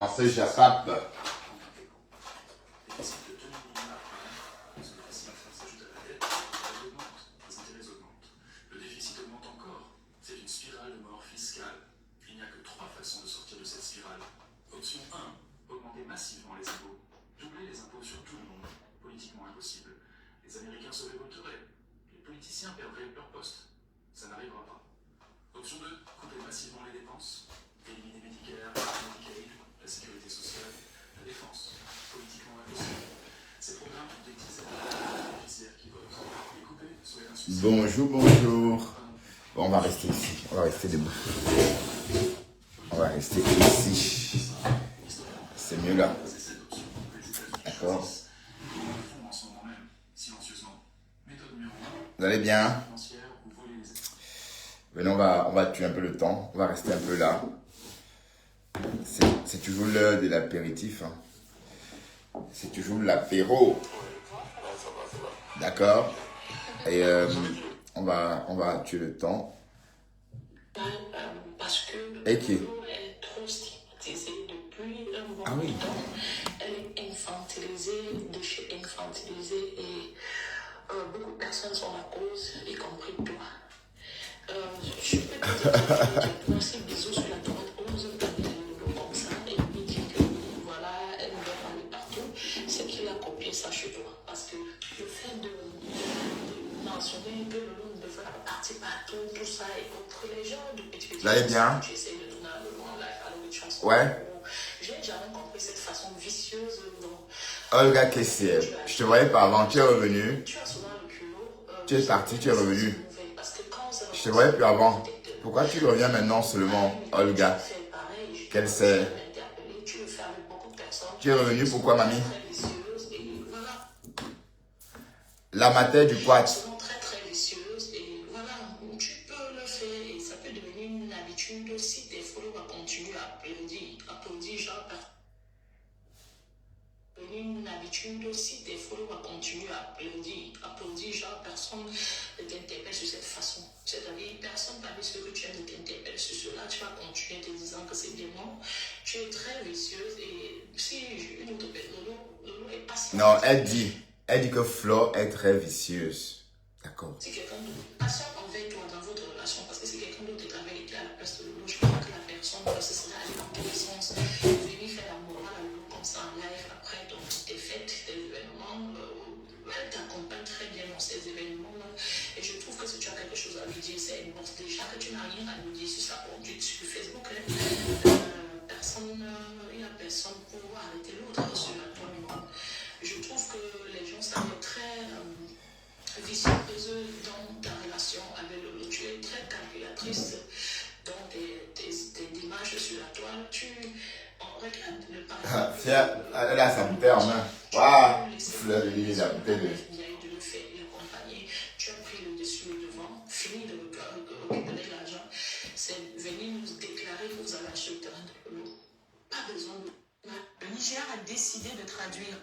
Français, j'attrape. Massivement les impôts. Doubler les impôts sur tout le monde, politiquement impossible. Les Américains se révolteraient. Les politiciens perdraient leur poste. Ça n'arrivera pas. Option 2, couper massivement les dépenses. Éliminer Medicare, Medicaid, la sécurité sociale, la défense. Politiquement impossible. Ces programmes ont des dizaines de bénéficiaires qui votent. Les couper serait un suicide. Bonjour, bonjour. Bon, on va rester ici. On va rester debout. On va rester ici. C'est mieux là. D'accord. Vous allez bien? Venez, on va tuer un peu le temps. On va rester un peu là. C'est toujours l'heure de l'apéritif. Hein. C'est toujours l'apéro. D'accord? Et on va tuer le temps. Parce que et qui? est trop stigmatisée depuis un bon Ah oui. temps. Elle est infantilisée, déchet-infantilisée et beaucoup de personnes sont la cause, y compris toi. Je peux te dire que moi, c'est bisous sur la droite, 11 comme ça, et lui dit que voilà, elle doit parler partout. C'est qu'il a copié ça chez toi. Parce que le fait de mentionner que le nom de faire partie partout, tout ça et autres, les gens de petit Vous allez bien? j'essaie de donner le nom live à l'autre chanson. Ouais. J'ai jamais compris cette façon vicieuse dont. Olga Kessier, je te voyais pas avant, tu es revenu. Tu as souvent le culot. Tu es parti, tu es revenu. Parce que quand ça Je te voyais plus avant. Pourquoi tu reviens maintenant seulement, Olga? Quelle c'est? Tu es revenu pourquoi, mamie? La matière du quad. Très très vicieuse et voilà, tu peux le faire et ça peut devenir une habitude si tes followers continuent à applaudir genre une habitude aussi des followers continuent à applaudir genre personne ne t'interpelle sur cette façon. C'est-à-dire personne n'a vu ce que tu aimes ne t'interpelle sur cela, tu vas continuer en te disant que c'est démon. Tu es très vicieuse et si une autre personne, Lolo est pas si. Non, elle dit que Flo est très vicieuse. D'accord. Si quelqu'un d'autre patient envers toi dans votre relation, parce que si quelqu'un d'autre avait été à la place de Lolo, je crois que la personne ce serait allée dans tous les sens, venir faire la morale à Lolo comme ça en live après donc tes fêtes, tes événements. Elle t'accompagne très bien dans ces événements-là. Et je trouve que si tu as quelque chose à lui dire, c'est une bonne déjà que tu n'as rien à lui dire sur sa conduite sur Facebook. Il n'y a personne pour arrêter l'autre sur la toile. Je trouve que les gens sont très vicieuses dans ta relation avec le. Tu es très calculatrice dans tes démarches sur la toile. Regarde le Ah, elle a sa bouteille en main. Waouh! Fleur de lys, la bouteille de. de le faire et accompagner. Tu as pris le dessus et le devant, fini de récupérer l'argent. C'est venir nous déclarer que vous avez acheté le terrain de l'eau. Pas besoin de. Le Niger a décidé de traduire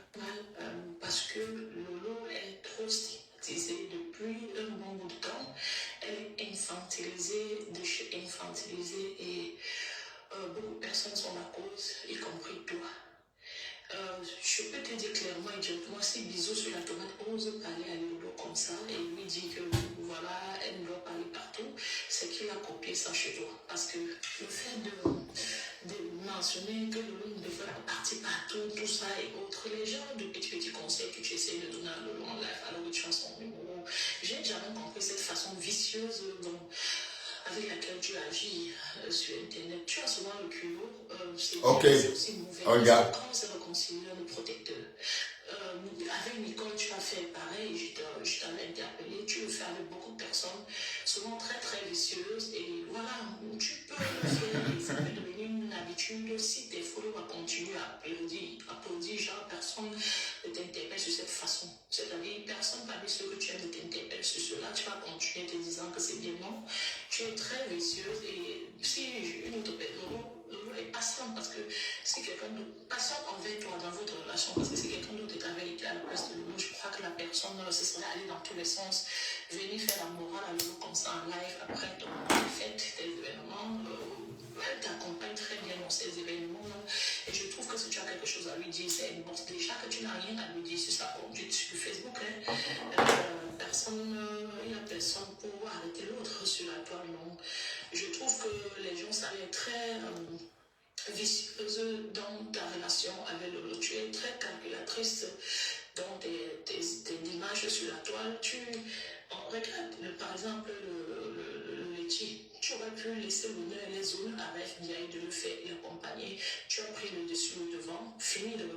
parce que Lolo est trop stigmatisée depuis un bon bout de temps. Elle est infantilisée, déchet-infantilisée et beaucoup de personnes sont la cause, y compris toi. Je peux te dire clairement et directement, si bisous sur la tomate, ose parler à Lolo comme ça et lui dit que voilà, elle doit parler partout, c'est qu'il a copié ça chez toi. Parce que le fait de mentionner que Lolo ne devrait pas partir partout, tout ça et autres, les gens de petits conseils que tu essaies de donner à Lolo en live, alors que tu as son numéro, j'ai jamais compris cette façon vicieuse avec laquelle tu agis sur Internet. Tu as souvent le culot. Ok. C'est aussi mauvais. Regarde. Comment se réconcilier le protecteur? Avec Nicole, tu as fait pareil. Je t'avais interpellé. Tu le fais avec beaucoup de personnes, souvent très très vicieuses. Et voilà, tu peux le faire. Et ça peut devenir une habitude si tes followers continuent à applaudir genre personne ne t'interpelle sur cette façon. C'est-à-dire, personne n'a vu ce que tu aimes ne t'interpelle sur cela. Tu vas continuer en te disant que c'est démon. Tu es très vicieuse et si une autre personne, Lolo est patiente parce que si quelqu'un d'autre, patiente envers toi dans votre relation, parce que si quelqu'un d'autre avait été à la place de Lolo, je crois que la personne se serait allée dans tous les sens, venir faire la morale à Lolo comme ça en live après ton fête, tes événements. Elle t'accompagne très bien dans ces événements et je trouve chose à lui dire, c'est bon, déjà que tu n'as rien à lui dire sur sa conduite sur Facebook. Hein. Il n'y a personne pour arrêter l'autre sur la toile. Non. Je trouve que les gens savent être très vicieuse dans ta relation avec Lolo. Tu es très calculatrice dans tes images sur la toile. Regarde, par exemple, le laitier. Tu aurais pu laisser l'honneur et les zones avec Ndiaye de le faire et l'accompagner. Tu as pris le dessus, le devant, fini de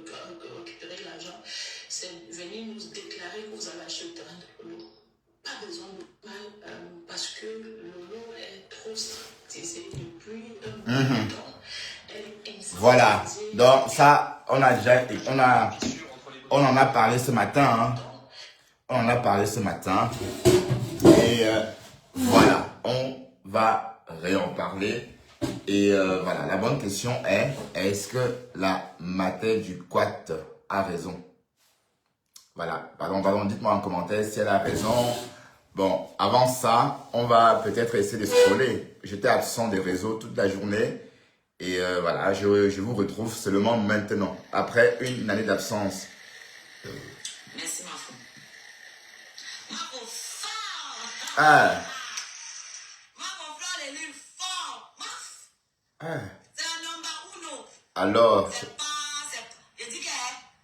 récupérer l'argent. C'est venir nous déclarer que vous avez acheté le terrain de Lolo. Pas besoin de mal, parce que Lolo est trop strictisé depuis un bout de temps. Voilà, donc ça, on en a parlé ce matin, hein. On en a parlé ce matin, et voilà, on va réen parler, et voilà, la bonne question est, est-ce que la mater du quat a raison? Voilà, pardon, dites-moi en commentaire si elle a raison. Bon, avant ça, on va peut-être essayer de scroller. J'étais absent des réseaux toute la journée. Et voilà, je vous retrouve seulement maintenant, après une année d'absence. Merci, Mafou. Mafou fort! Ah! Mafou fort, les nuls forts! Ah! C'est la number uno. Alors? Je dis que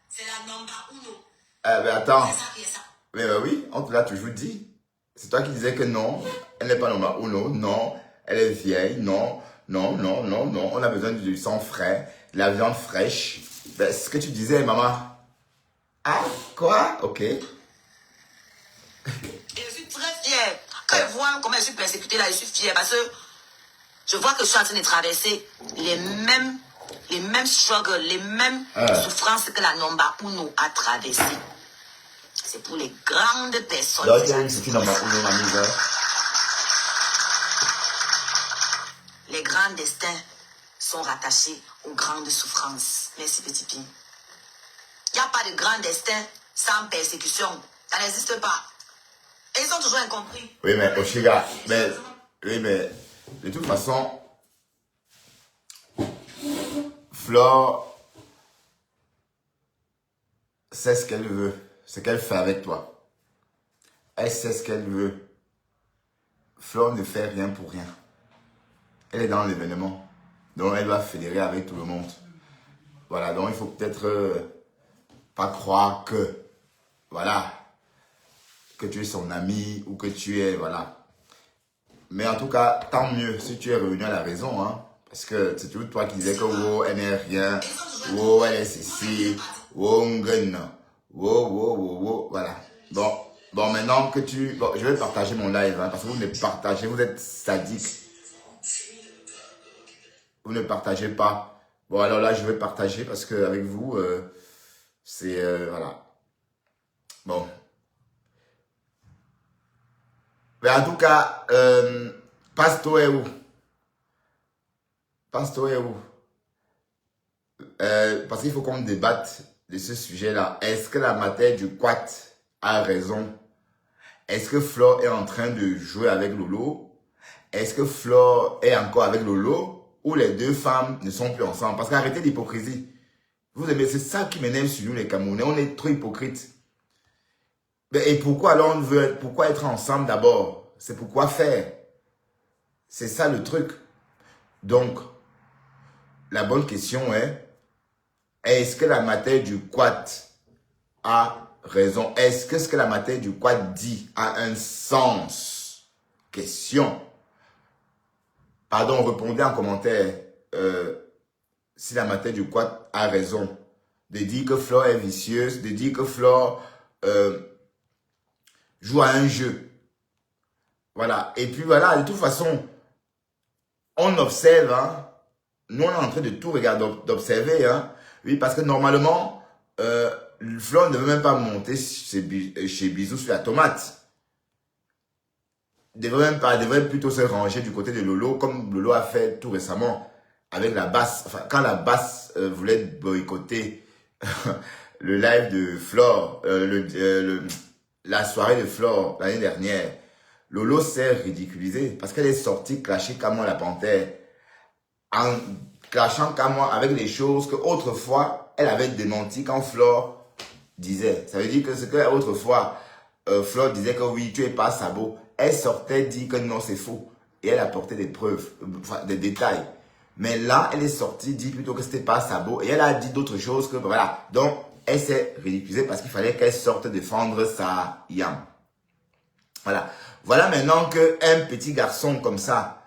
c'est la number uno. Ah, mais attends. C'est ça qui est ça. Mais oui, on te l'a toujours dit. C'est toi qui disais que non, elle n'est pas number uno, non, elle est vieille, non. Non, on a besoin du sang frais, de la viande fraîche. Ben, c'est ce que tu disais, maman. Ah, quoi? Ok. Et je suis très fière. Quand je vois comment je suis persécutée là, je suis fière parce que je vois que je suis en train de traverser les mêmes struggles, les mêmes souffrances que la Nomba Uno a traversées. C'est pour les grandes personnes. Donc, c'est une Nomba Uno, ma mise. Les grands destins sont rattachés aux grandes souffrances. Merci, petit Pi. Il n'y a pas de grand destin sans persécution. Ça n'existe pas. Et ils ont toujours incompris. Oui, mais Oshiga, mais de toute façon, Flore sait ce qu'elle veut, ce qu'elle fait avec toi. Elle sait ce qu'elle veut. Flore ne fait rien pour rien. Elle est dans l'événement. Donc, elle va fédérer avec tout le monde. Voilà, donc il faut peut-être pas croire que, voilà, que tu es son ami ou que tu es, voilà. Mais en tout cas, tant mieux si tu es revenu à la raison, hein. Parce que c'est toujours toi qui disais que, oh, elle n'est rien, oh, elle est ceci, oh, ngun, oh, voilà. Bon, maintenant que bon, je vais partager mon live, hein, parce que vous ne partagez, vous êtes sadiques. Vous ne partagez pas. Bon, alors là, je vais partager parce qu'avec vous, c'est... voilà. Bon. Mais en tout cas, Pasto est où? Pasto est où? Parce qu'il faut qu'on débatte de ce sujet-là. Est-ce que la matière du quat a raison? Est-ce que Flore est en train de jouer avec Lolo? Est-ce que Flore est encore avec Lolo? Où les deux femmes ne sont plus ensemble. Parce qu'arrêtez l'hypocrisie. Vous aimez, c'est ça qui m'énerve sur nous les Camerounais. On est trop hypocrites. Et pourquoi alors pourquoi être ensemble d'abord? C'est pourquoi faire. C'est ça le truc. Donc, la bonne question est, est-ce que la matière du quat a raison? Est-ce que ce que la matière du quat dit a un sens? Question. Pardon, répondez en commentaire si la matière du quat a raison. De dire que Flore est vicieuse, de dire que Flore joue à un jeu. Voilà. Et puis voilà, de toute façon, on observe, hein. Nous, on est en train de tout regarder, d'observer, hein. Oui, parce que normalement, Flore ne veut même pas monter chez Bisou sur la tomate. Devrait plutôt se ranger du côté de Lolo, comme Lolo a fait tout récemment avec la basse. Enfin, quand la basse voulait boycotter le live de Flore, la soirée de Flore l'année dernière, Lolo s'est ridiculisé parce qu'elle est sortie clasher Kamwa la panthère en clashant Kamwa avec les choses que autrefois elle avait démenti quand Flore disait. Ça veut dire que ce que autrefois, Flore disait que oui, tu es pas sabot. Elle sortait dire que non, c'est faux. Et elle apportait des preuves, enfin, des détails. Mais là, elle est sortie, dit plutôt que c'était pas sabot. Et elle a dit d'autres choses que, voilà. Donc, elle s'est ridiculisée parce qu'il fallait qu'elle sorte défendre sa yam. Voilà. Voilà maintenant qu'un petit garçon comme ça,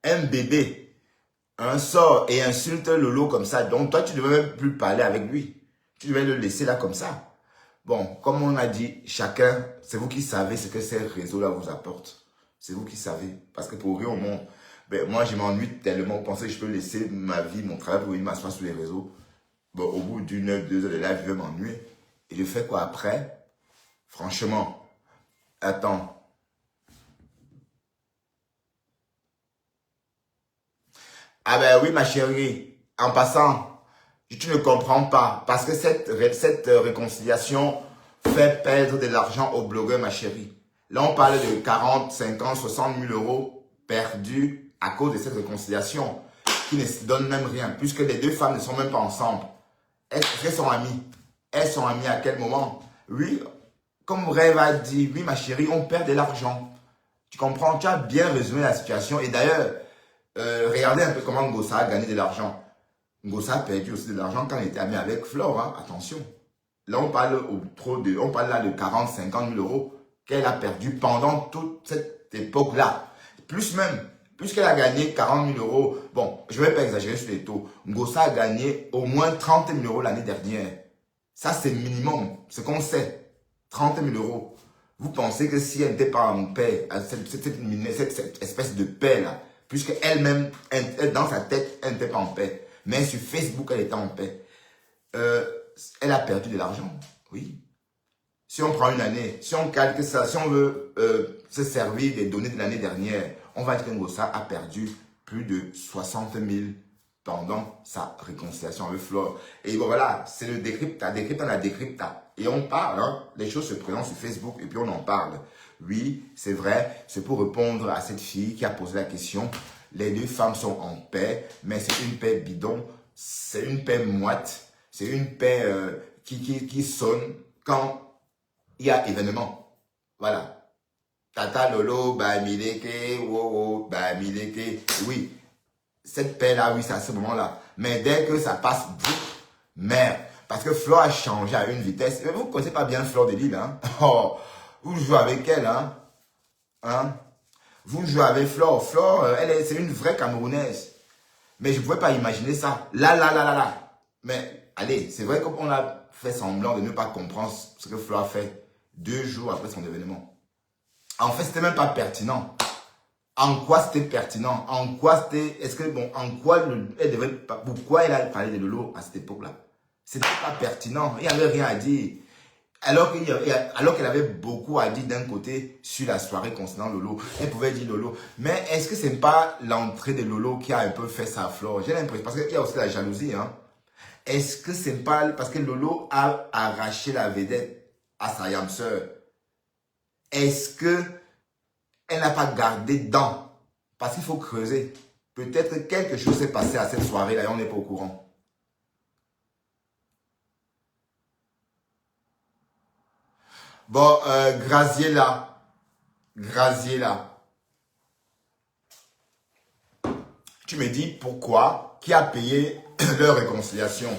un bébé, sort et insulte Lolo comme ça. Donc, toi, tu ne devais même plus parler avec lui. Tu devais le laisser là comme ça. Bon, comme on a dit, chacun, c'est vous qui savez ce que ces réseaux-là vous apportent. C'est vous qui savez. Parce que pour rien au monde, ben, moi, je m'ennuie tellement. Vous pensez que je peux laisser ma vie, mon travail pour venir m'asseoir sur les réseaux. Bon, au bout d'une heure, 2 heures de live, je vais m'ennuyer. Et je fais quoi après? Franchement, attends. Ah ben oui, ma chérie. En passant, tu ne comprends pas. Parce que cette réconciliation fait perdre de l'argent aux blogueurs, ma chérie. Là, on parle de 40, 50, 60 000 euros perdus à cause de cette réconciliation qui ne se donne même rien, puisque les deux femmes ne sont même pas ensemble. Est-ce qu'elles sont amies? Elles sont amies à quel moment? Oui, comme Rêve a dit, oui ma chérie, on perd de l'argent. Tu comprends? Tu as bien résumé la situation. Et d'ailleurs, regardez un peu comment Ngossa a gagné de l'argent. Ngossa a perdu aussi de l'argent quand il était ami avec Flore, hein? Attention. Là, on parle là de 40, 50 000 euros qu'elle a perdu pendant toute cette époque-là. Plus même, puisqu'elle a gagné 40 000 euros, bon, je ne vais pas exagérer sur les taux, Ngossa a gagné au moins 30 000 euros l'année dernière. Ça, c'est minimum, ce qu'on sait. 30 000 euros. Vous pensez que si elle n'était pas en paix, cette espèce de paix-là, puisque elle-même, dans sa tête, elle n'était pas en paix, mais sur Facebook, elle était en paix, elle a perdu de l'argent, oui. Si on prend une année, si on calque ça, si on veut se servir des données de l'année dernière, on va dire que Ngossa a perdu plus de 60 000 pendant sa réconciliation avec Flore. Et bon voilà, c'est le décrypta, la décrypta. Et on parle, hein, les choses se présentent sur Facebook et puis on en parle. Oui, c'est vrai, c'est pour répondre à cette fille qui a posé la question. Les deux femmes sont en paix, mais c'est une paix bidon, c'est une paix moite, c'est une paix qui sonne quand il y a événement. Voilà. Tata Lolo, Bamileke, Wowo, Bamileke. Oui. Cette paix-là, oui, c'est à ce moment-là. Mais dès que ça passe, merde. Parce que Flore a changé à une vitesse. Vous ne connaissez pas bien Flore de Lille, hein? Oh, vous jouez avec elle, hein? Vous jouez avec Flore. Flore, c'est une vraie Camerounaise. Mais je ne pouvais pas imaginer ça. Là. Mais, allez, c'est vrai qu'on a fait semblant de ne pas comprendre ce que Flore a fait 2 jours après son événement. En fait, c'était même pas pertinent. En quoi c'était pertinent? En quoi c'était... Est-ce que, bon, en quoi elle devait... Pourquoi elle a parlé de Lolo à cette époque-là? C'était pas pertinent. Il n'y avait rien à dire. Alors qu'elle avait beaucoup à dire d'un côté sur la soirée concernant Lolo. Elle pouvait dire Lolo. Mais est-ce que c'est pas l'entrée de Lolo qui a un peu fait sa flore? J'ai l'impression, parce qu'il y a aussi la jalousie, hein. Est-ce que c'est pas parce que Lolo a arraché la vedette à sa yam sœur? Est-ce que elle n'a pas gardé dedans? Parce qu'il faut creuser. Peut-être que quelque chose s'est passé à cette soirée-là et on n'est pas au courant. Bon, Graziella. Tu me dis pourquoi? Qui a payé leur réconciliation?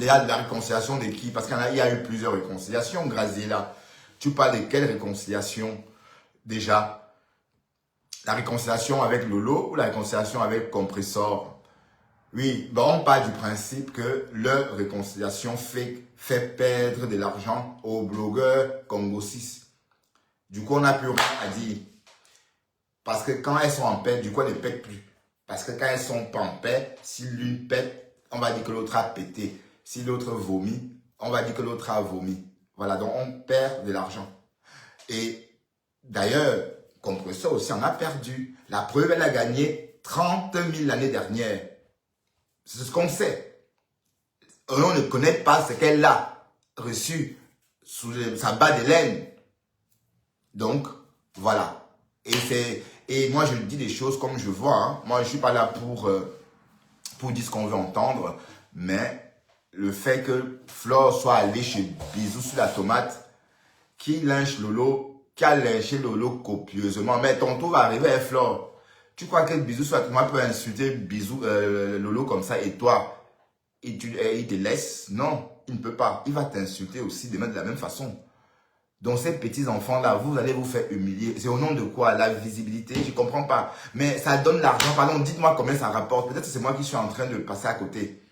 La réconciliation de qui? Parce qu'il y a eu plusieurs réconciliations, Graziella. Tu parles de quelle réconciliation déjà? La réconciliation avec Lolo ou la réconciliation avec Compressor? Oui, bon, on parle du principe que leur réconciliation fait perdre de l'argent aux blogueurs Congo 6. Du coup, on n'a plus rien à dire. Parce que quand elles sont en paix, du coup, elles ne pètent plus. Parce que quand elles sont pas en paix, si l'une pète, on va dire que l'autre a pété. Si l'autre vomit, on va dire que l'autre a vomi. Voilà, donc on perd de l'argent. Et d'ailleurs, Compressor aussi en a perdu. La preuve, elle a gagné 30 000 l'année dernière. C'est ce qu'on sait. On ne connaît pas ce qu'elle a reçu sous sa bas de laine. Donc, voilà. Et moi, je dis des choses comme je vois. Hein. Moi, je ne suis pas là pour dire ce qu'on veut entendre. Mais le fait que Flore soit allé chez Bisou sur la tomate, qui lynche Lolo, qui a lynché Lolo copieusement. Mais ton tour va arriver, hein, Flore. Tu crois que Bisou sur la tomate peut insulter Lolo comme ça et toi, il te laisse? Non, il ne peut pas. Il va t'insulter aussi de la même façon. Donc ces petits enfants-là, vous allez vous faire humilier. C'est au nom de quoi? La visibilité? Je ne comprends pas. Mais ça donne l'argent. Pardon, dites-moi combien ça rapporte. Peut-être que c'est moi qui suis en train de passer à côté.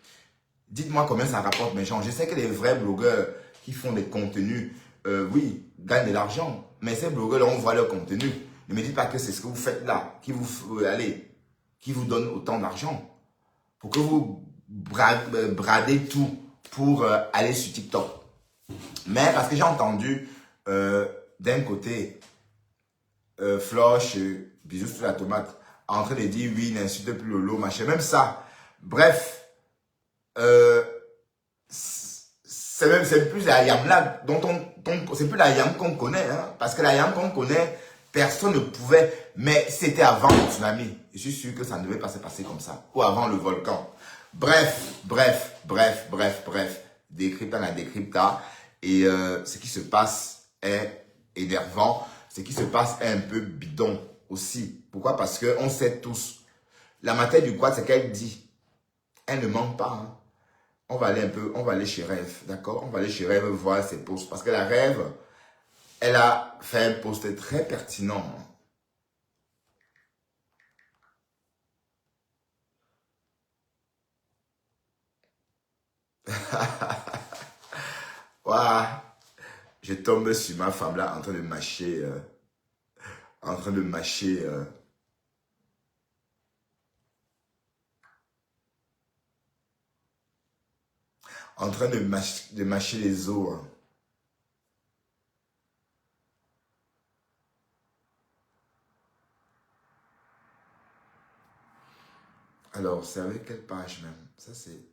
Dites-moi combien ça rapporte mes gens. Je sais que les vrais blogueurs qui font des contenus, oui, gagnent de l'argent. Mais ces blogueurs-là, on voit leur contenu. Ne me dites pas que c'est ce que vous faites là, qui vous donne autant d'argent. Pour que vous bradez tout pour aller sur TikTok. Mais parce que j'ai entendu d'un côté Flore, Bisou sur la tomate, en train de dire oui, n'insulte plus Lolo, machin, même ça. Bref, c'est plus la yam là c'est plus la yam qu'on connaît, hein, parce que la yam qu'on connaît, personne ne pouvait, mais c'était avant le tsunami. Je suis sûr que ça ne devait pas se passer comme ça, ou avant le volcan. Bref, décrypta la décrypta, et ce qui se passe est énervant, ce qui se passe est un peu bidon aussi. Pourquoi? Parce que on sait tous, la matière du quad, c'est qu'elle dit, elle ne ment pas, hein. On va aller chez Rêve, d'accord? On va aller chez Rêve voir ses posts. Parce que la Rêve, elle a fait un post très pertinent. Waouh! Je tombe sur ma femme là en train de mâcher. En train de mâcher. En train de mâcher les os. Hein. Alors, c'est avec quelle page même? Ça, c'est...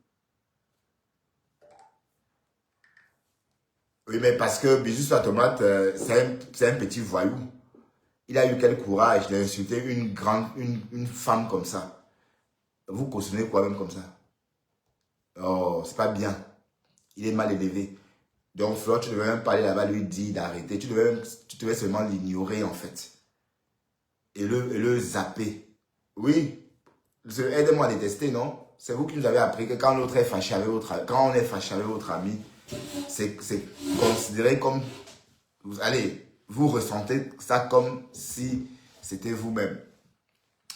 Oui, mais parce que Bisou sur la tomate, c'est un petit voyou. Il a eu quel courage d'insulter une femme comme ça. Vous cautionnez quoi même comme ça? Oh, c'est pas bien. Il est mal élevé. Donc, Flore, tu devais même pas aller là-bas lui dire d'arrêter. Tu devais seulement l'ignorer en fait. Et le zapper. Oui. Aidez-moi à détester, non? C'est vous qui nous avez appris que quand l'autre est fâché avec quand on est fâché avec votre ami, c'est considéré comme, allez, vous ressentez ça comme si c'était vous-même.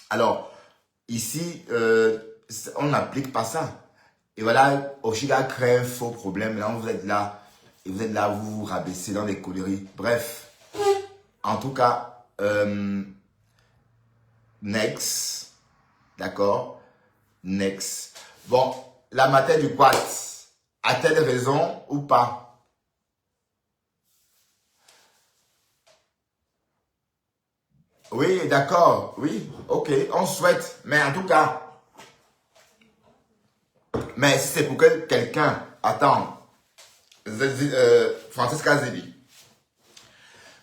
Alors, ici, on n'applique pas ça. Et voilà, Oshiga crée un faux problème. Là, vous êtes là, et vous êtes là, vous vous rabaissez dans les coléries. Bref, en tout cas, next. D'accord? Next. Bon, la matière du quartz, a-t-elle raison ou pas? Oui, d'accord. Oui, ok, on souhaite. Mais en tout cas, mais si c'est pour que quelqu'un... Attends. Francesca Zébi.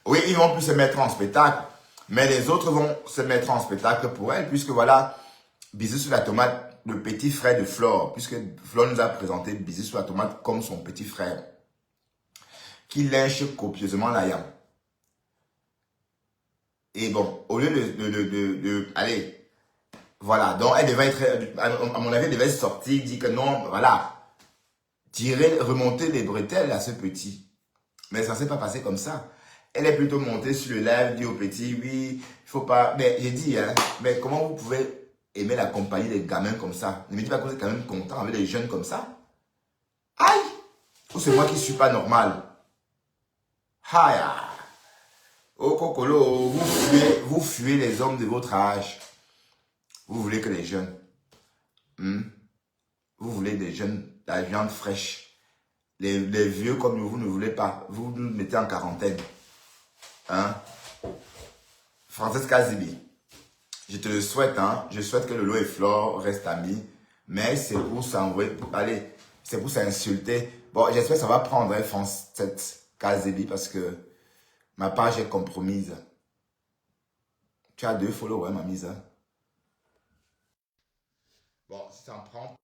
Oui, ils vont plus se mettre en spectacle. Mais les autres vont se mettre en spectacle pour elle, puisque voilà... Bisou sur la tomate, le petit frère de Flore, puisque Flore nous a présenté Bisou sur la tomate comme son petit frère, qui lynche copieusement la yam. Et bon, au lieu de allez, voilà, donc elle devait être, à mon avis, elle devait sortir, dire que non, voilà, remonter les bretelles à ce petit. Mais ça ne s'est pas passé comme ça. Elle est plutôt montée sur le live, dit au petit, oui, il faut pas, mais j'ai dit, hein, mais comment vous pouvez aimer la compagnie des gamins comme ça? Ne me dites pas que vous êtes quand même content avec des jeunes comme ça. Aïe! Ou c'est moi qui ne suis pas normal? Aïe! Oh Kokolo, vous fuyez les hommes de votre âge. Vous voulez que les jeunes. Vous voulez des jeunes, la viande fraîche. Les vieux comme vous ne voulez pas. Vous nous mettez en quarantaine. Hein? Francesca Zibi. Je te le souhaite, hein. Je souhaite que Lolo et Flore restent amis. Mais c'est pour s'envoyer. Allez, c'est pour s'insulter. Bon, j'espère que ça va prendre, hein, Francesca Zibi, parce que ma page est compromise. Tu as 2 followers, ma mise. Hein. Bon, si ça en prend.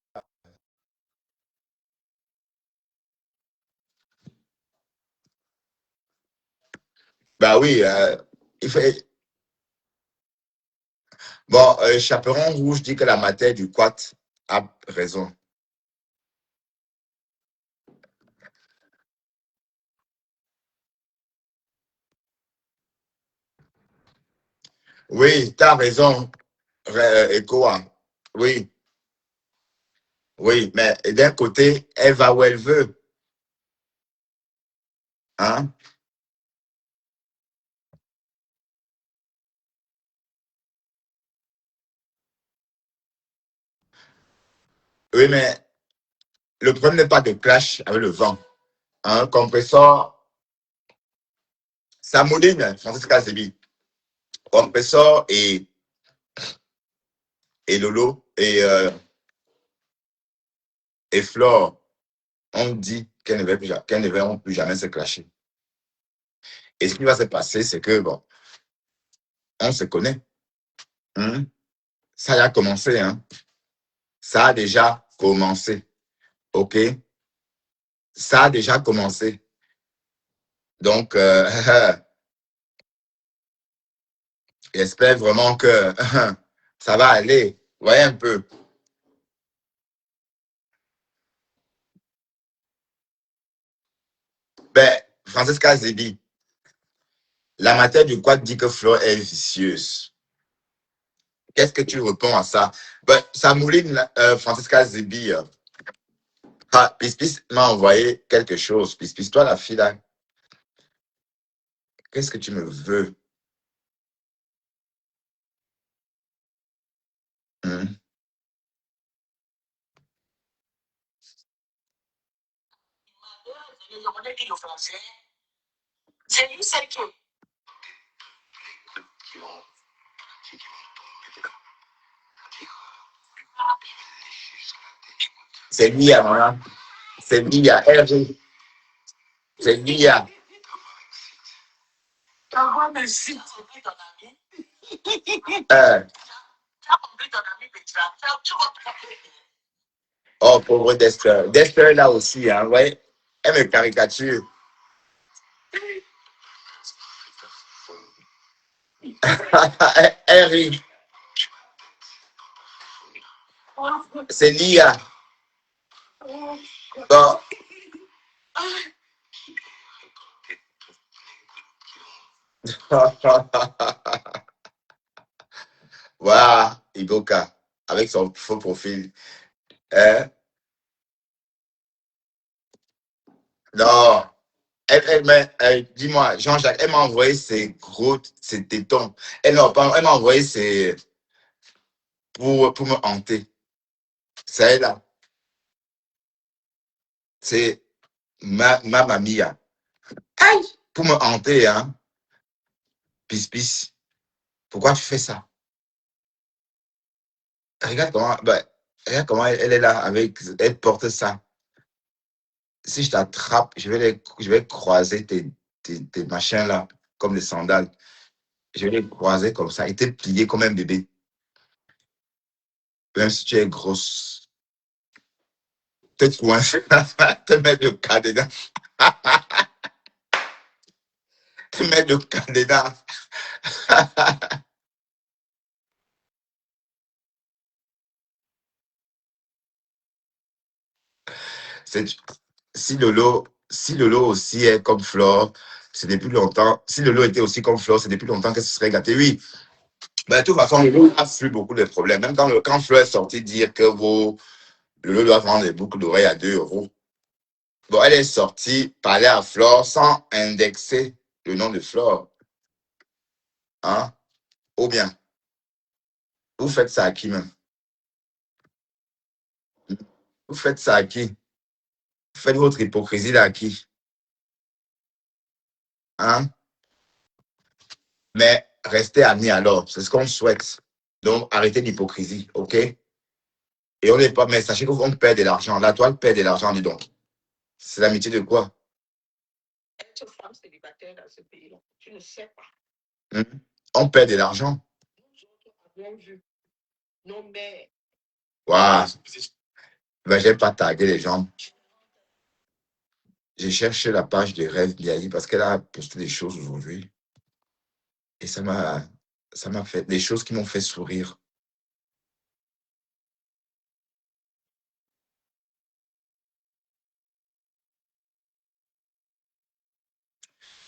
Bah oui, il fait... Bon, Chaperon Rouge dit que la matière du quat a raison. Oui, tu as raison, Ekoa. Oui, oui, mais d'un côté, elle va où elle veut. Hein? Oui, mais le problème n'est pas de clash avec le vent. Un compresseur, ça mouline, Francis Kazebi. Compresseur et Lolo et Flore ont dit qu'elles ne verront plus jamais se clasher. Et ce qui va se passer, c'est que, bon, on se connaît. Hein? Ça a commencé, hein? Ça a déjà commencé. OK? Ça a déjà commencé. Donc, j'espère vraiment que ça va aller. Voyez un peu. Ben, Francesca Zebi, la matière du quad dit que Flo est vicieuse. Qu'est-ce que tu réponds à ça? Ben, ça mouline, Francesca Zebi. Pispis m'a envoyé quelque chose. Pispis, toi, la fille, là, qu'est-ce que tu me veux? Hein? C'est Mia, voilà. C'est Mia, RG. C'est Mia. Euh, oh, pauvre Dexter. Dexter, là aussi, hein, ouais. Elle me caricature. Elle rit. C'est Lia. Bon. Voilà, Iboka, avec son faux profil. Hein? Non. Dis-moi, Jean-Jacques, elle m'a envoyé ses tétons. Elle m'a envoyé pour me hanter. C'est elle là. C'est ma mamie. Hein. Aïe! Pour me hanter, hein. Pis. Pourquoi tu fais ça? Regarde comment elle est là avec, elle porte ça. Si je t'attrape, je vais croiser tes machins là, comme les sandales. Je vais les croiser comme ça et te plier comme un bébé. Même si tu es grosse. Te coincer, te mettre le cadenas. Te mettre le cadenas. C'est- si Lolo aussi est comme Flore, c'est depuis longtemps. Si Lolo était aussi comme Flore, c'est depuis longtemps qu'elle se serait gâtée. Oui. Ben, de toute façon, Lolo a su beaucoup de problèmes. Même quand Flore est sorti dire que Lolo doit vendre des boucles d'oreilles à 2 euros. Bon, elle est sortie parler à Flore sans indexer le nom de Flore. Hein? Ou bien, vous faites ça à qui même? Vous faites ça à qui? Vous faites votre hypocrisie là à qui? Hein? Mais restez amis alors, c'est ce qu'on souhaite. Donc, arrêtez l'hypocrisie, ok? Et on n'est pas, mais sachez qu'on perd de l'argent. La toile perd de l'argent, dis donc. C'est l'amitié de quoi? Être femme célibataire dans ce pays-là, tu ne sais pas. On perd de l'argent. Nous autres avons vu nos mères. Waouh! Ben, je n'ai pas tagué les gens. J'ai cherché la page de Rêve Biaï parce qu'elle a posté des choses aujourd'hui. Et ça m'a fait des choses qui m'ont fait sourire.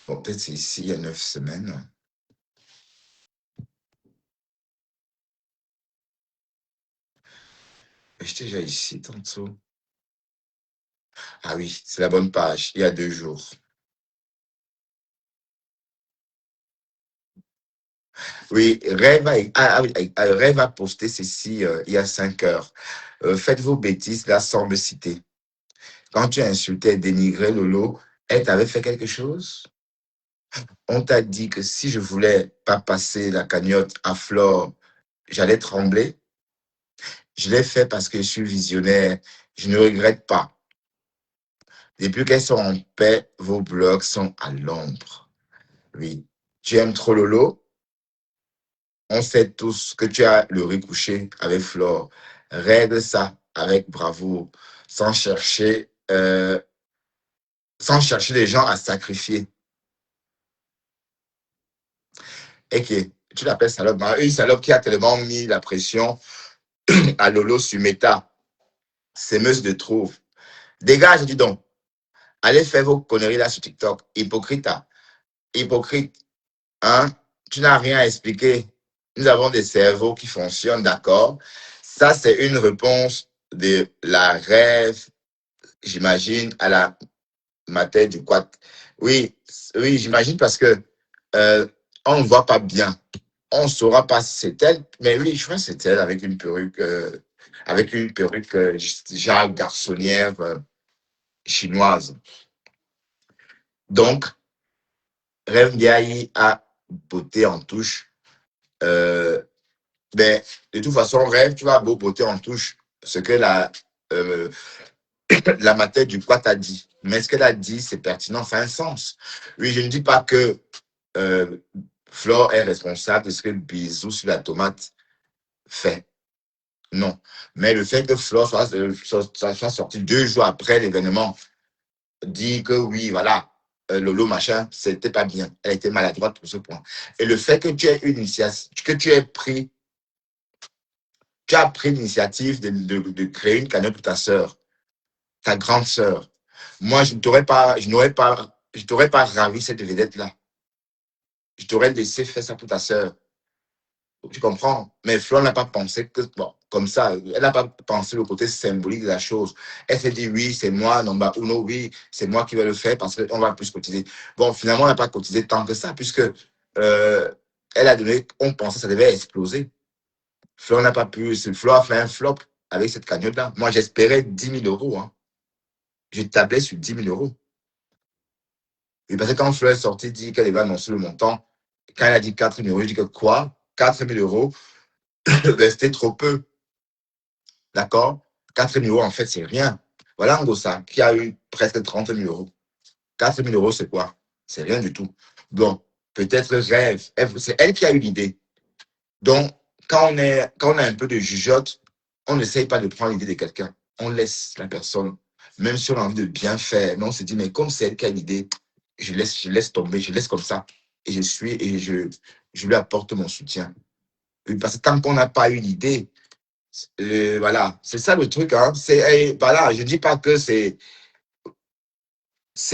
Bon, peut-être c'est ici, il y a 9 semaines. J'étais déjà ici tantôt. Ah oui, c'est la bonne page, il y a 2 jours. Oui, Rêve a posté ceci il y a 5 heures. Faites vos bêtises là sans me citer. Quand tu as insulté et dénigré Lolo, elle t'avait fait quelque chose? On t'a dit que si je voulais pas passer la cagnotte à Flore, j'allais trembler. Je l'ai fait parce que je suis visionnaire. Je ne regrette pas. Depuis qu'elles sont en paix, vos blogs sont à l'ombre. Oui. Tu aimes trop Lolo? On sait tous que tu as le riz couché avec Flore. Règle ça avec bravoure, sans chercher, euh, sans chercher les gens à sacrifier. Et que tu l'appelles salope. Une salope qui a tellement mis la pression à Lolo sur Meta. S'émeuse de trouve. Dégage, dis donc. Allez faire vos conneries là sur TikTok. Hypocrite. Hypocrite. Hein? Tu n'as rien à expliquer. Nous avons des cerveaux qui fonctionnent, d'accord? Ça, c'est une réponse de la rêve, j'imagine, à la matière du quad. Oui, oui, j'imagine parce que on ne voit pas bien. On ne saura pas si c'est elle, mais oui, je crois que c'est elle avec une perruque genre garçonnière chinoise. Donc, Rêve Ndiaye a beauté en touche. Euh, mais de toute façon, Rêve, tu vas beau beauté en touche ce que euh, la matière du quad a dit. Mais ce qu'elle a dit, c'est pertinent, ça a un sens. Oui, je ne dis pas que euh, Flore est responsable de ce que Bisou sur la tomate fait. Non. Mais le fait que Flore soit sorti 2 jours après l'événement, dit que oui, voilà, Lolo machin, c'était pas bien. Elle était maladroite pour ce point. Et le fait que tu aies une initiative, que tu as pris l'initiative de créer une cagnotte pour ta sœur, ta grande sœur. Moi, je t'aurais pas ravi cette vedette-là. Je t'aurais laissé faire ça pour ta sœur. Tu comprends? Mais Flo n'a pas pensé que, bon, comme ça, elle n'a pas pensé le côté symbolique de la chose. Elle s'est dit, oui, c'est moi, non, bah, Uno, oui, c'est moi qui vais le faire parce qu'on va plus cotiser. Bon, finalement, on n'a pas cotisé tant que ça, puisque elle a donné, on pensait que ça devait exploser. Flo n'a pas pu, Flo a fait un flop avec cette cagnotte-là. Moi, j'espérais 10 000 euros. Hein. Je tablais sur 10 000 euros. Et parce que quand Flo est sortie, dit qu'elle va annoncer le montant, quand elle a dit 4 000 euros, je dis que quoi? 4 000 euros, c'était trop peu. D'accord? 4 000 euros, en fait, c'est rien. Voilà Ngossa qui a eu presque 30 000 euros. 4 000 euros, c'est quoi? C'est rien du tout. Donc, peut-être rêve. C'est elle qui a eu l'idée. Donc, quand on a un peu de jugeote, on n'essaye pas de prendre l'idée de quelqu'un. On laisse la personne, même si on a envie de bien faire. Mais on se dit, mais comme c'est elle qui a l'idée, je laisse tomber, je laisse comme ça. Et je lui apporte mon soutien. Parce que tant qu'on n'a pas eu l'idée, voilà, c'est ça le truc. Hein. Voilà, je ne dis pas que c'est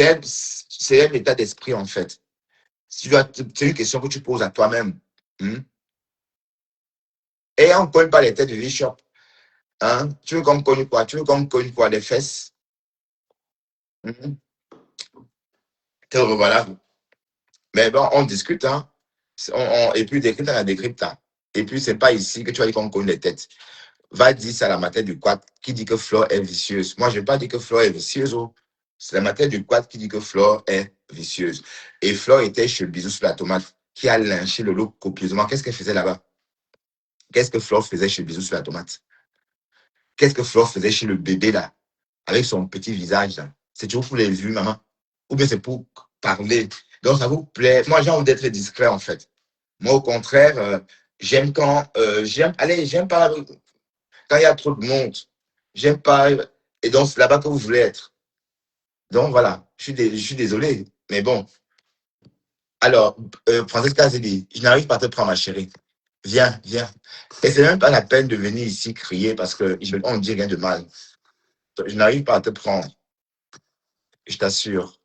un état d'esprit, en fait. C'est une question que tu poses à toi-même. Et on ne cogne pas les têtes de Bishop. Hein? Tu veux qu'on cogne quoi? Tu veux qu'on cogne quoi? Les fesses? Te revoilà. Mais bon, on discute. Hein? Et puis, décrypte, on a décrypte. Et puis, c'est pas ici que tu vas dire qu'on cogne les têtes. Va dire ça à la matière du quad qui dit que Flore est vicieuse. Moi, je n'ai pas dit que Flore est vicieuse. Oh. C'est la matière du quad qui dit que Flore est vicieuse. Et Flore était chez Bisou sur la tomate qui a lynché le lot copieusement. Qu'est-ce qu'elle faisait là-bas? Qu'est-ce que Flore faisait chez Bisou sur la tomate? Qu'est-ce que Flore faisait chez le bébé là? Avec son petit visage là? C'est toujours pour les vues, maman? Ou bien c'est pour parler? Donc, ça vous plaît? Moi, j'ai envie d'être discret en fait. Moi, au contraire, j'aime j'aime pas quand il y a trop de monde. J'aime pas. Et donc, c'est là-bas que vous voulez être. Donc, voilà. Je suis désolé. Mais bon, Alors, Francesca s'est dit, je n'arrive pas à te prendre, ma chérie. Viens, viens. Et c'est même pas la peine de venir ici crier parce que on ne dit rien de mal. Je n'arrive pas à te prendre. Je t'assure.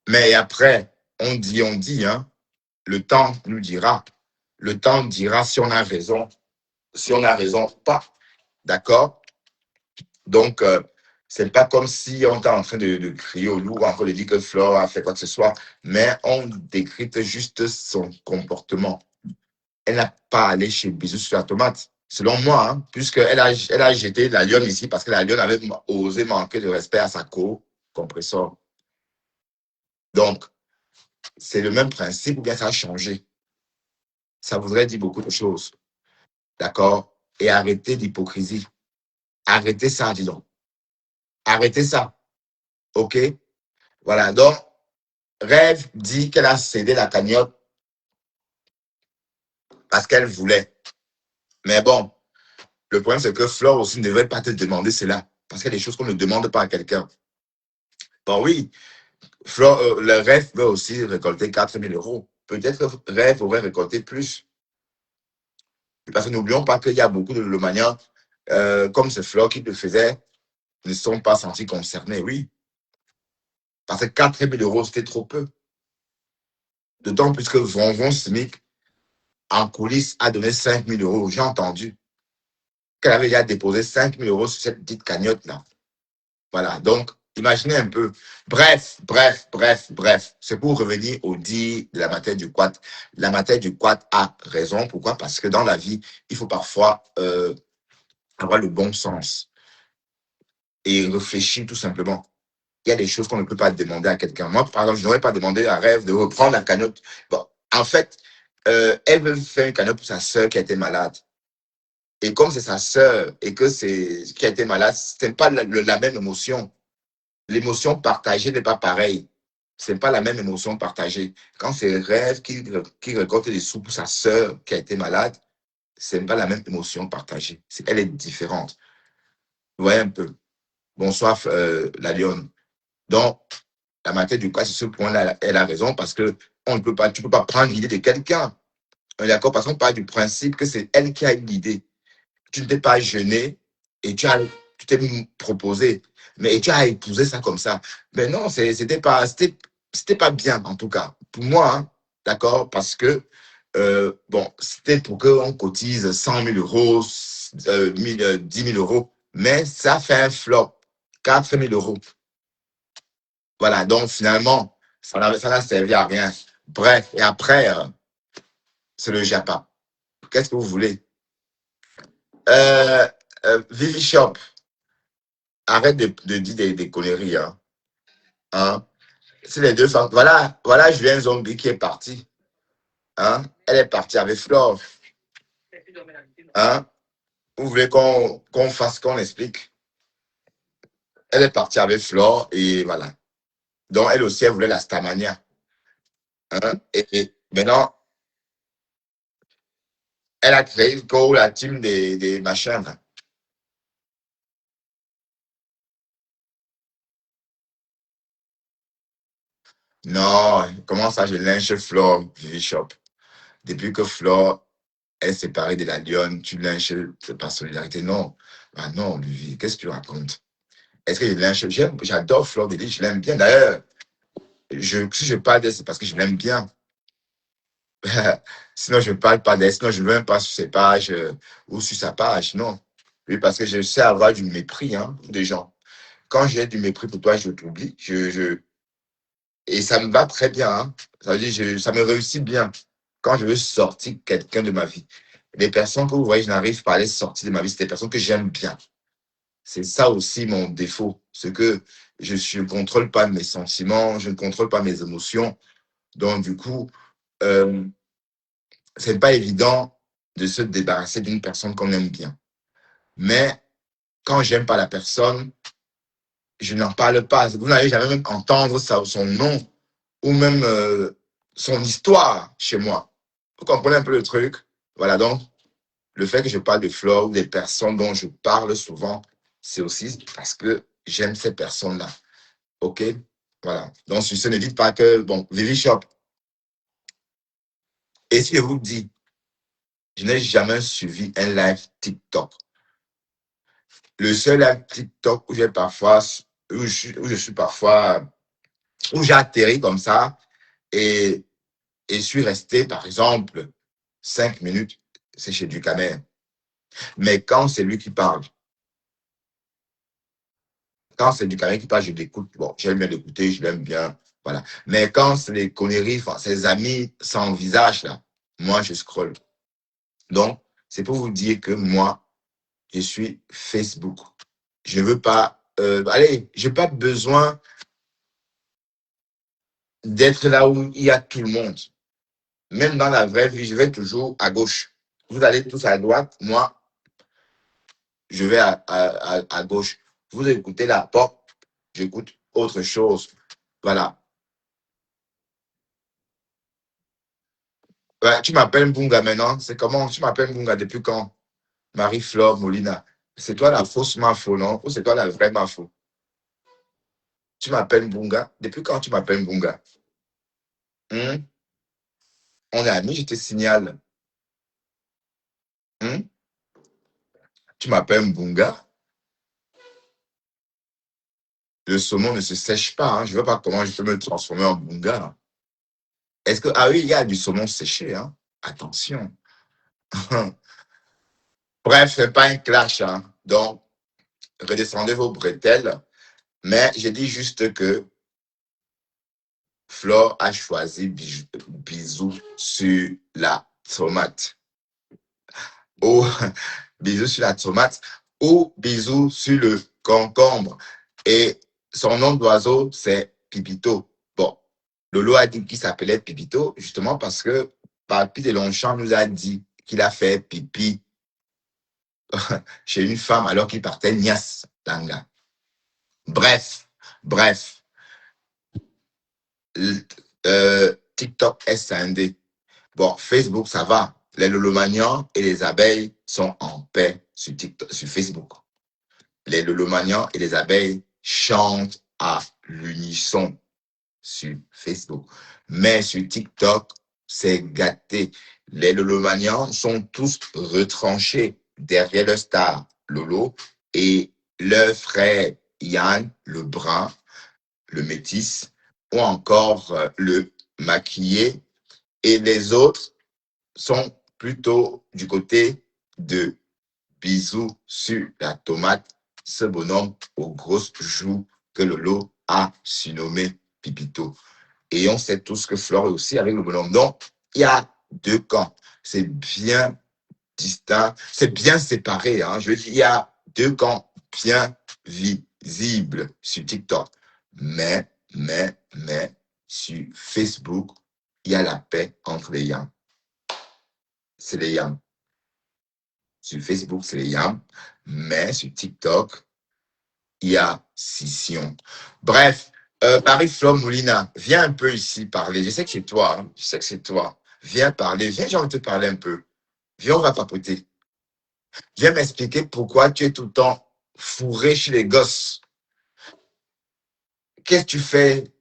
Mais après, on dit, hein. Le temps nous dira. Le temps dira si on a raison. Si on a raison, pas. D'accord? Donc, c'est pas comme si on était en train de crier au loup, en train de dire que Flore a fait quoi que ce soit, mais on décrypte juste son comportement. Elle n'a pas allé chez Bisous sur la tomate, selon moi, hein, puisqu'elle a jeté la lionne ici parce que la lionne avait osé manquer de respect à sa co-compresseur. Donc, c'est le même principe ou bien ça a changé. Ça voudrait dire beaucoup de choses. D'accord? Et arrêtez d'hypocrisie. Arrêtez ça, dis donc. Arrêtez ça. OK? Voilà. Donc, Rêve dit qu'elle a cédé la cagnotte parce qu'elle voulait. Mais bon, le problème, c'est que Flore aussi ne devrait pas te demander cela. Parce qu'il y a des choses qu'on ne demande pas à quelqu'un. Bon, oui, Flore, le Rêve veut aussi récolter 4 000 euros. Peut-être que Rêve aurait récolté plus. Parce que n'oublions pas qu'il y a beaucoup de Lomaniens, comme c'est Flore qui le faisait, ne sont pas sentis concernés, oui. Parce que 4 000 euros, c'était trop peu. D'autant plus que Vonvon Smic, en coulisses, a donné 5 000 euros. J'ai entendu qu'elle avait déjà déposé 5 000 euros sur cette petite cagnotte-là. Voilà, donc, imaginez un peu. Bref. C'est pour revenir au dit de la matière du quad. La matière du quad a raison. Pourquoi? Parce que dans la vie, il faut parfois avoir le bon sens et réfléchir tout simplement. Il y a des choses qu'on ne peut pas demander à quelqu'un. Moi, par exemple, je n'aurais pas demandé à Rêve de reprendre la cagnotte. Bon, en fait, elle veut faire une cagnotte pour sa sœur qui a été malade. Et comme c'est sa sœur et que c'est qui a été malade, ce n'est pas la même émotion. L'émotion partagée n'est pas pareille. Ce n'est pas la même émotion partagée. Quand c'est Rêve qui récolte des sous pour sa sœur qui a été malade, ce n'est pas la même émotion partagée. Elle est différente. Vous voyez un peu. Bonsoir, la lionne. Donc, la matière du cas, sur ce point-là, elle a raison parce que tu ne peux pas prendre l'idée de quelqu'un. D'accord? Parce qu'on parle du principe que c'est elle qui a eu l'idée. Tu ne t'es pas gêné et tu t'es proposé, mais tu as épousé ça comme ça. Mais non, c'était pas bien, en tout cas. Pour moi, hein, d'accord? Parce que, bon, c'était pour qu'on cotise 100 000 euros, 10 000 euros, mais ça fait un flop, 4 000 euros. Voilà, donc finalement, ça n'a servi à rien. Bref, et après, c'est le Japon. Qu'est-ce que vous voulez? Vivi Shop, arrête de dire des conneries. Hein? C'est les deux femmes. Voilà Julien Zombie qui est parti. Hein? Elle est partie avec Flore. Hein? Vous voulez qu'on explique? Elle est partie avec Flore et voilà. Donc, elle aussi, elle voulait la Starmania. Hein? Et maintenant, elle a créé la team des machins. Là. Non, comment ça, je lynche Flore, Vivi Shop. Depuis que Flore est séparée de la lionne, tu lynches par solidarité. Non. Ah non, Vivi, qu'est-ce que tu racontes? Est-ce que je lynche? J'adore Flore Delis, je l'aime bien. D'ailleurs, si je parle d'elle, c'est parce que je l'aime bien. Sinon, je ne parle pas d'elle. Sinon, je ne vais même pas sur ses pages ou sur sa page. Non. Oui, parce que je sais avoir du mépris des gens. Quand j'ai du mépris pour toi, je t'oublie. Et ça me va très bien. Hein. Ça veut dire, ça me réussit bien quand je veux sortir quelqu'un de ma vie. Les personnes que vous voyez, je n'arrive pas à les sortir de ma vie. C'est des personnes que j'aime bien. C'est ça aussi mon défaut. C'est que je ne contrôle pas mes sentiments, je ne contrôle pas mes émotions. Donc, du coup, c'est pas évident de se débarrasser d'une personne qu'on aime bien. Mais quand j'aime pas la personne, je n'en parle pas. Vous n'allez jamais même entendre son nom ou même son histoire chez moi. Vous comprenez un peu le truc? Voilà, donc, le fait que je parle de Flore ou des personnes dont je parle souvent, c'est aussi parce que j'aime ces personnes-là. OK? Voilà. Donc, sur ce, ne dites pas que, bon, Vivi Shop. Et si je vous dis, je n'ai jamais suivi un live TikTok. Le seul live TikTok où j'ai parfois, où je suis parfois, où j'ai atterri comme ça et suis resté, par exemple, 5 minutes, c'est chez Ducamer. Mais quand c'est lui qui parle, quand c'est Ducamer qui parle, je l'écoute. Bon, j'aime bien l'écouter, je l'aime bien. Voilà. Mais quand c'est les conneries, enfin, ses amis sans visage, là, moi, je scrolle. Donc, c'est pour vous dire que moi, je suis Facebook. Je ne veux pas, allez, je n'ai pas besoin d'être là où il y a tout le monde. Même dans la vraie vie, je vais toujours à gauche. Vous allez tous à droite, moi, je vais à gauche. Vous écoutez la pop, j'écoute autre chose. Voilà. Ouais, tu m'appelles Bunga maintenant. C'est comment? Tu m'appelles Bunga depuis quand? Marie-Flore Molina. C'est toi la fausse Mafo, non? Ou c'est toi la vraie Mafo? Tu m'appelles Bunga. Depuis quand tu m'appelles Bunga? Hmm? On est amis, je te signale. Hmm? Tu m'appelles Bunga. Le saumon ne se sèche pas. Hein. Je ne vois pas comment je peux me transformer en Bunga. Est-ce que. Ah oui, il y a du saumon séché. Hein. Attention. Bref, ce n'est pas un clash. Hein. Donc, redescendez vos bretelles. Mais j'ai dit juste que Flore a choisi bisou sur la tomate. Ou bisou sur la tomate. Ou bisou sur le concombre. Et son nom d'oiseau, c'est Pipito. Bon, Lolo a dit qu'il s'appelait Pipito, justement parce que Papi de Longchamp nous a dit qu'il a fait pipi chez une femme alors qu'il partait Nias Langa. Bref, bref. TikTok est scindé. Bon, Facebook, ça va. Les lolomanians et les abeilles sont en paix sur TikTok, sur Facebook. Les lolomanians et les abeilles chantent à l'unisson sur Facebook. Mais sur TikTok, c'est gâté. Les lolomanians sont tous retranchés derrière le star Lolo et leur frère Yann, le brun, le métis, ou encore le maquillé. Et les autres sont plutôt du côté de bisous sur la tomate, ce bonhomme aux grosses joues que Lolo a surnommé Pipito. Et on sait tous que Flore est aussi avec le bonhomme. Donc, il y a deux camps. C'est bien distinct, c'est bien séparé. Hein. Je veux dire, il y a deux camps bien visibles sur TikTok. Mais, sur Facebook, il y a la paix entre les yams. C'est les yams. Sur Facebook, c'est les yams. Mais sur TikTok, il y a scission. Bref, Marie-Flore Molina, viens un peu ici parler. Je sais que c'est toi. Hein. Je sais que c'est toi. Viens parler. Viens, j'ai envie de te parler un peu. Viens, on va papoter. Viens m'expliquer pourquoi tu es tout le temps fourré chez les gosses. Qu'est-ce que tu fais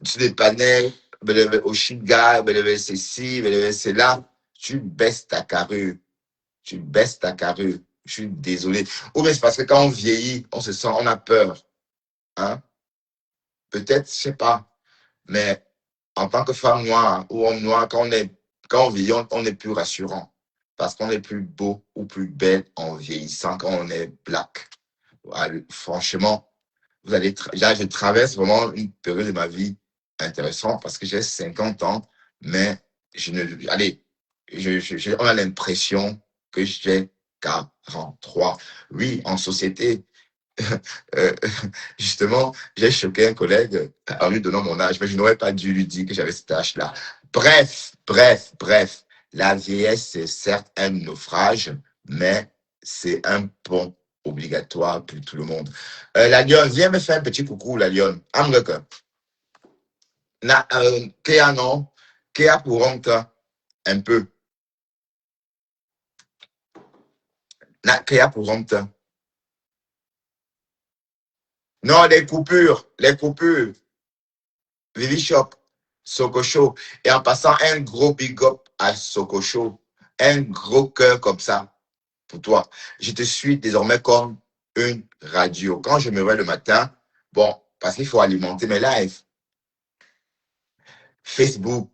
sur les panels, au Shiga, c'est ci, c'est là. Tu baisses ta carrure. Tu baisses ta carrure. Je suis désolé. Ou bien c'est parce que quand on vieillit, on se sent, on a peur. Hein? Peut-être, je sais pas. Mais en tant que femme noire ou homme noir, quand on vieillit, on est plus rassurant. Parce qu'on est plus beau ou plus belle en vieillissant quand on est black. Franchement, là, je traverse vraiment une période de ma vie intéressante parce que j'ai 50 ans, mais on a l'impression que j'ai 43. Oui, en société, euh, justement, j'ai choqué un collègue en lui donnant mon âge, mais je n'aurais pas dû lui dire que j'avais cet âge-là. Bref. La vieillesse, c'est certes un naufrage, mais c'est un pont obligatoire pour tout le monde. La lionne, viens me faire un petit coucou, la lionne. Amreka. Kéa, non? Kéa pour honte, un peu. Kéa pour honte. Non, les coupures. Vivi Shop, Sokocho. Et en passant, un gros big up à Sokocho. Un gros cœur comme ça pour toi. Je te suis désormais comme une radio. Quand je me réveille le matin, bon, parce qu'il faut alimenter mes lives. Facebook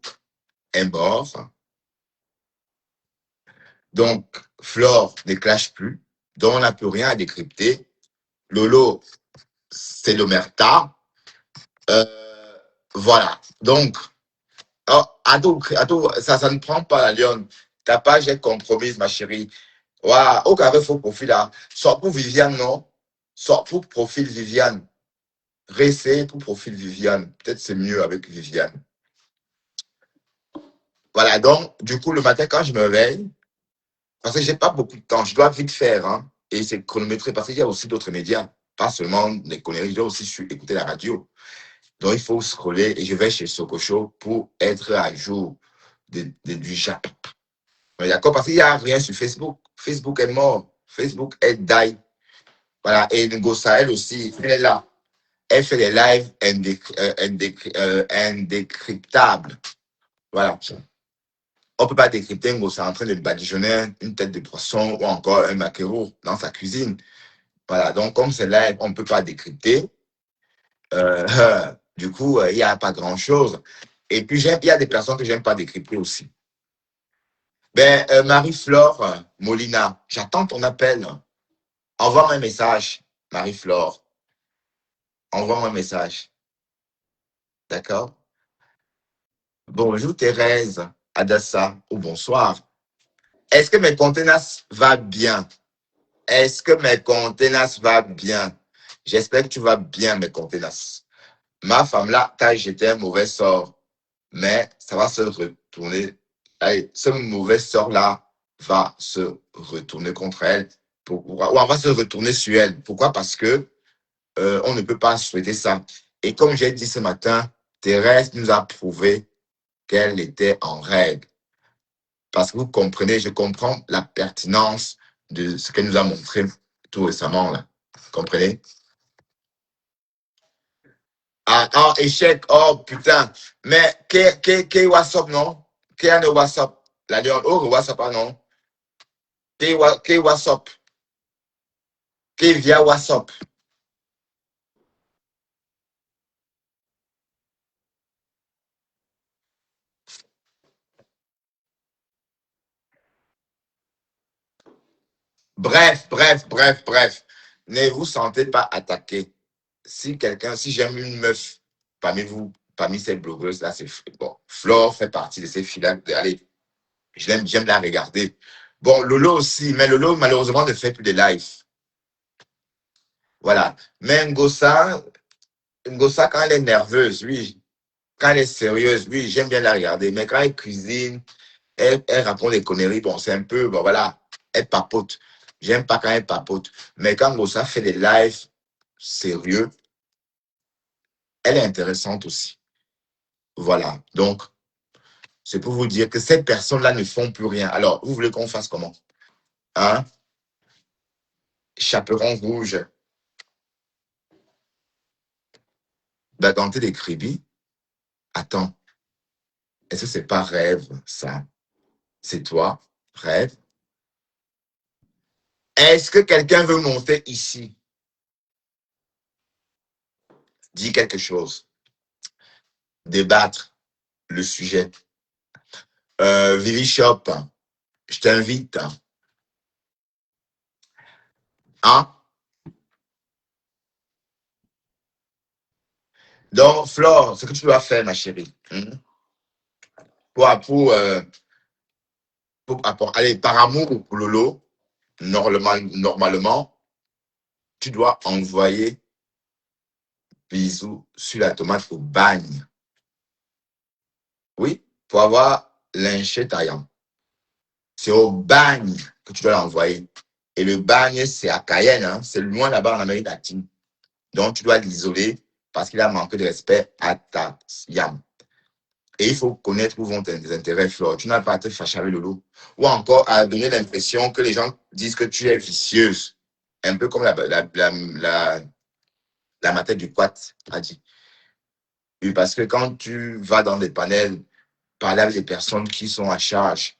est mort. Donc, Flore ne clash plus. Donc, on n'a plus rien à décrypter. Lolo, c'est l'omerta. Voilà. Donc, oh, ça ne prend pas la lionne. Ta page est compromise, ma chérie. Waouh, au carré, faux profil là. Sors pour Viviane, non? Sors pour profil Viviane. Réessaye pour profil Viviane. Peut-être c'est mieux avec Viviane. Voilà, donc, du coup, le matin, quand je me réveille, parce que j'ai pas beaucoup de temps, je dois vite faire, hein, et c'est chronométré, parce qu'il y a aussi d'autres médias, pas seulement les conneries, je dois aussi écouter la radio. Donc, il faut scroller, et je vais chez Sokocho pour être à jour du Japon. D'accord? Parce qu'il n'y a rien sur Facebook. Facebook est mort. Facebook est die. Voilà, et Ngosa, elle aussi, elle est là. Elle fait des lives indécryptables. Voilà. On ne peut pas décrypter Ngosa en train de badigeonner une tête de poisson ou encore un maquereau dans sa cuisine. Voilà, donc comme c'est live, on ne peut pas décrypter. Du coup, il n'y a pas grand-chose. Et puis, il y a des personnes que je n'aime pas décrypter aussi. Ben, Marie-Flore Molina, j'attends ton appel. Envoie-moi un message, Marie-Flore. Envoie-moi un message. D'accord? Bonjour Thérèse, Adassa, ou bonsoir. Est-ce que mes contenants va bien? Est-ce que mes contenants va bien? J'espère que tu vas bien, mes contenants. Ma femme là, t'as jeté un mauvais sort, mais ça va se retourner. Allez, ce mauvais sort-là va se retourner contre elle. Ou on va se retourner sur elle. Pourquoi? Parce que on ne peut pas souhaiter ça. Et comme j'ai dit ce matin, Thérèse nous a prouvé qu'elle était en règle. Parce que vous comprenez, je comprends la pertinence de ce qu'elle nous a montré tout récemment. Là. Vous comprenez? Ah, échec. Oh, putain. Mais, qu'est WhatsApp, non? Qu'est le WhatsApp? La lionne, oh, WhatsApp, non? Qu'est WhatsApp? Qu'est via WhatsApp? Bref. Ne vous sentez pas attaqué. Si j'aime une meuf parmi vous, parmi ces blogueuses, là, c'est bon. Flore fait partie de ces filles-là. Allez, j'aime la regarder. Bon, Lolo aussi, mais Lolo, malheureusement, ne fait plus de live. Voilà. Mais Ngosa, quand elle est nerveuse, oui. Quand elle est sérieuse, oui, j'aime bien la regarder. Mais quand elle cuisine, elle raconte des conneries. Bon, c'est un peu, bon, voilà, elle papote. J'aime pas quand elle papote. Mais quand Ngosa fait des lives sérieux, elle est intéressante aussi. Voilà. Donc, c'est pour vous dire que ces personnes-là ne font plus rien. Alors, vous voulez qu'on fasse comment? Hein? Chaperon rouge. D'aganter des cribis. Attends. Est-ce que c'est pas rêve, ça? C'est toi? Rêve? Est-ce que quelqu'un veut monter ici? Dis quelque chose. Débattre le sujet. Vivi Shop, je t'invite. Hein? Donc, Flore, ce que tu dois faire, ma chérie, allez, par amour pour Lolo, normalement, tu dois envoyer bisous sur la tomate au bagne. Oui, pour avoir lynché Taillant. C'est au bagne que tu dois l'envoyer. Et le bagne, c'est à Cayenne, hein, c'est loin là-bas en Amérique latine. Donc, tu dois l'isoler parce qu'il a manqué de respect à ta yam. Et il faut connaître où vont tes intérêts, Flore. Tu n'as pas à te fâcher avec Lolo. Ou encore à donner l'impression que les gens disent que tu es vicieuse. Un peu comme la matin du quat a dit. Oui, parce que quand tu vas dans des panels, parler avec des personnes qui sont à charge,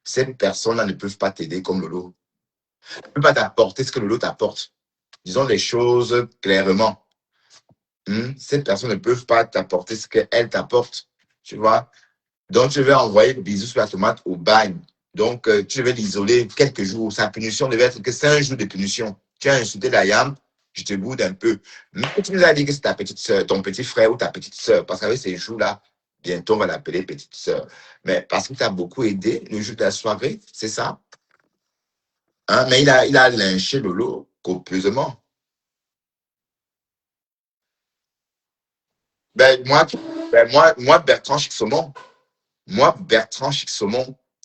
ces personnes-là ne peuvent pas t'aider comme Lolo. Ne peuvent pas t'apporter ce que Lolo t'apporte. Disons les choses clairement. Ces personnes ne peuvent pas t'apporter ce qu'elles t'apportent. Tu vois? Donc, je vais envoyer le bisou sur la tomate au bagne. Donc, tu veux l'isoler quelques jours. Sa punition devait être que 5 jours de punition. Tu as insulté la yam, je te boude un peu. Mais tu nous as dit que c'est ta petite soeur, ton petit frère ou ta petite soeur. Parce qu'avec ces jours-là, bientôt, on va l'appeler petite soeur. Mais parce que tu as beaucoup aidé le jour de la soirée, c'est ça? Hein? Mais il a lynché Lolo copieusement. Ben, moi, Bertrand Chixomon,